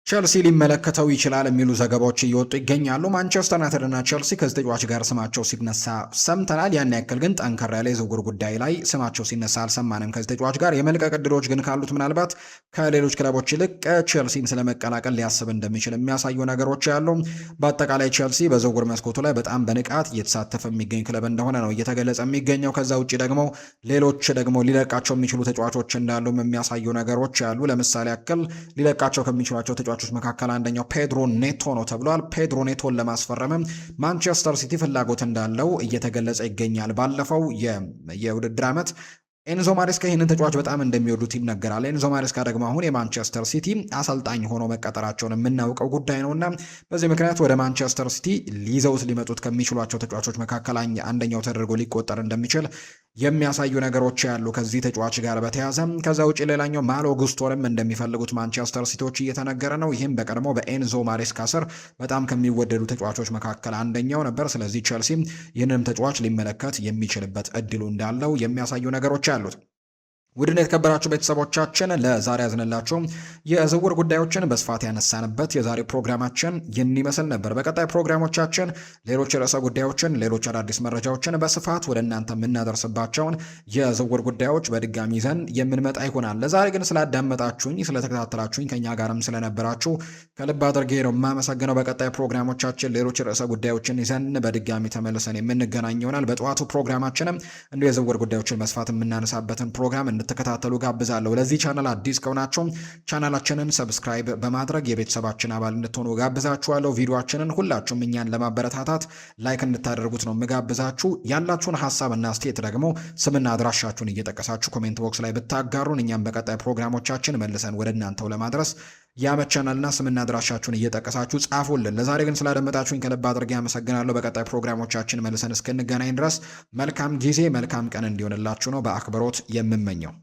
ቼልሲ ሊመለከተው ይችላል የሚሉ ዘገባዎች እየወጡ ይገኛሉ። ማንቸስተር ዩናይትድ እና ቼልሲ ከዚህ ተጫዋች ጋር ስማቸው ሲነሳ ሰምተናል። ያን ያክል ግን ጠንከር ያለ የዝውውር ጉዳይ ላይ ስማቸው ሲነሳ አልሰማንም። ከዚህ ተጫዋች ጋር የመልቀቅ ዕድሎች ግን ካሉት ምናልባት ከሌሎች ክለቦች ይልቅ ቼልሲን ስለመቀላቀል ሊያስብ እንደሚችል የሚያሳዩ ነገሮች ያሉ። በአጠቃላይ ቼልሲ በዝውውር መስኮቱ ላይ በጣም በንቃት እየተሳተፈ የሚገኝ ክለብ እንደሆነ ነው እየተገለጸ የሚገኘው። ከዛ ውጭ ደግሞ ሌሎች ደግሞ ሊለቃቸው የሚችሉ ተጫዋቾች እንዳሉም የሚያሳዩ ነገሮች ያሉ። ለምሳሌ ያክል ሊለቃቸው ከሚችሏቸው ተጫዋቾች መካከል አንደኛው ፔድሮ ኔቶ ነው ተብሏል። ፔድሮ ኔቶን ለማስፈረምም ማንቸስተር ሲቲ ፍላጎት እንዳለው እየተገለጸ ይገኛል። ባለፈው የውድድር ዓመት ኤንዞ ማሬስካ ይህንን ተጫዋች በጣም እንደሚወዱት ይነገራል። ኤንዞ ማሬስካ ደግሞ አሁን የማንቸስተር ሲቲ አሰልጣኝ ሆኖ መቀጠራቸውን የምናውቀው ጉዳይ ነውና በዚህ ምክንያት ወደ ማንቸስተር ሲቲ ሊይዘውት ሊመጡት ከሚችሏቸው ተጫዋቾች መካከል አንደኛው ተደርጎ ሊቆጠር እንደሚችል የሚያሳዩ ነገሮች ያሉ ከዚህ ተጫዋች ጋር በተያያዘ። ከዛ ውጭ ሌላኛው ማሎ ጉስቶንም እንደሚፈልጉት ማንቸስተር ሲቲዎች እየተነገረ ነው። ይህም በቀድሞ በኤንዞ ማሬስካ ስር በጣም ከሚወደዱ ተጫዋቾች መካከል አንደኛው ነበር። ስለዚህ ቸልሲ ይህንንም ተጫዋች ሊመለከት የሚችልበት እድሉ እንዳለው የሚያሳዩ ነገሮች አሉት። ውድን የተከበራችሁ ቤተሰቦቻችን ለዛሬ ያዝንላችሁ የዝውውር ጉዳዮችን በስፋት ያነሳንበት የዛሬ ፕሮግራማችን ይህን ይመስል ነበር። በቀጣይ ፕሮግራሞቻችን ሌሎች ርዕሰ ጉዳዮችን፣ ሌሎች አዳዲስ መረጃዎችን በስፋት ወደ እናንተ የምናደርስባቸውን የዝውውር ጉዳዮች በድጋሚ ይዘን የምንመጣ ይሆናል። ለዛሬ ግን ስላዳመጣችሁኝ፣ ስለተከታተላችሁኝ፣ ከኛ ጋርም ስለነበራችሁ ከልብ አድርጌ ነው የማመሰግነው። በቀጣይ ፕሮግራሞቻችን ሌሎች ርዕሰ ጉዳዮችን ይዘን በድጋሚ ተመልሰን የምንገናኝ ይሆናል። በጠዋቱ ፕሮግራማችንም እንዲሁ የዝውውር ጉዳዮችን በስፋት የምናነሳበትን ፕሮግራም እንድትከታተሉ ጋብዛለሁ። ለዚህ ቻናል አዲስ ከሆናችሁ ቻናላችንን ሰብስክራይብ በማድረግ የቤተሰባችን አባል እንድትሆኑ ጋብዛችኋለሁ። ቪዲዮአችንን ሁላችሁም እኛን ለማበረታታት ላይክ እንድታደርጉት ነው ምጋብዛችሁ። ያላችሁን ሀሳብና አስተያየት ደግሞ ስምና አድራሻችሁን እየጠቀሳችሁ ኮሜንት ቦክስ ላይ ብታጋሩን እኛም በቀጣይ ፕሮግራሞቻችን መልሰን ወደ እናንተው ለማድረስ ያመቸናልና ስምና አድራሻችሁን እየጠቀሳችሁ ጻፉልን። ለዛሬ ግን ስላደመጣችሁኝ ከልብ አድርጌ አመሰግናለሁ። በቀጣይ ፕሮግራሞቻችን መልሰን እስክንገናኝ ድረስ መልካም ጊዜ፣ መልካም ቀን እንዲሆንላችሁ ነው በአክብሮት የምመኘው።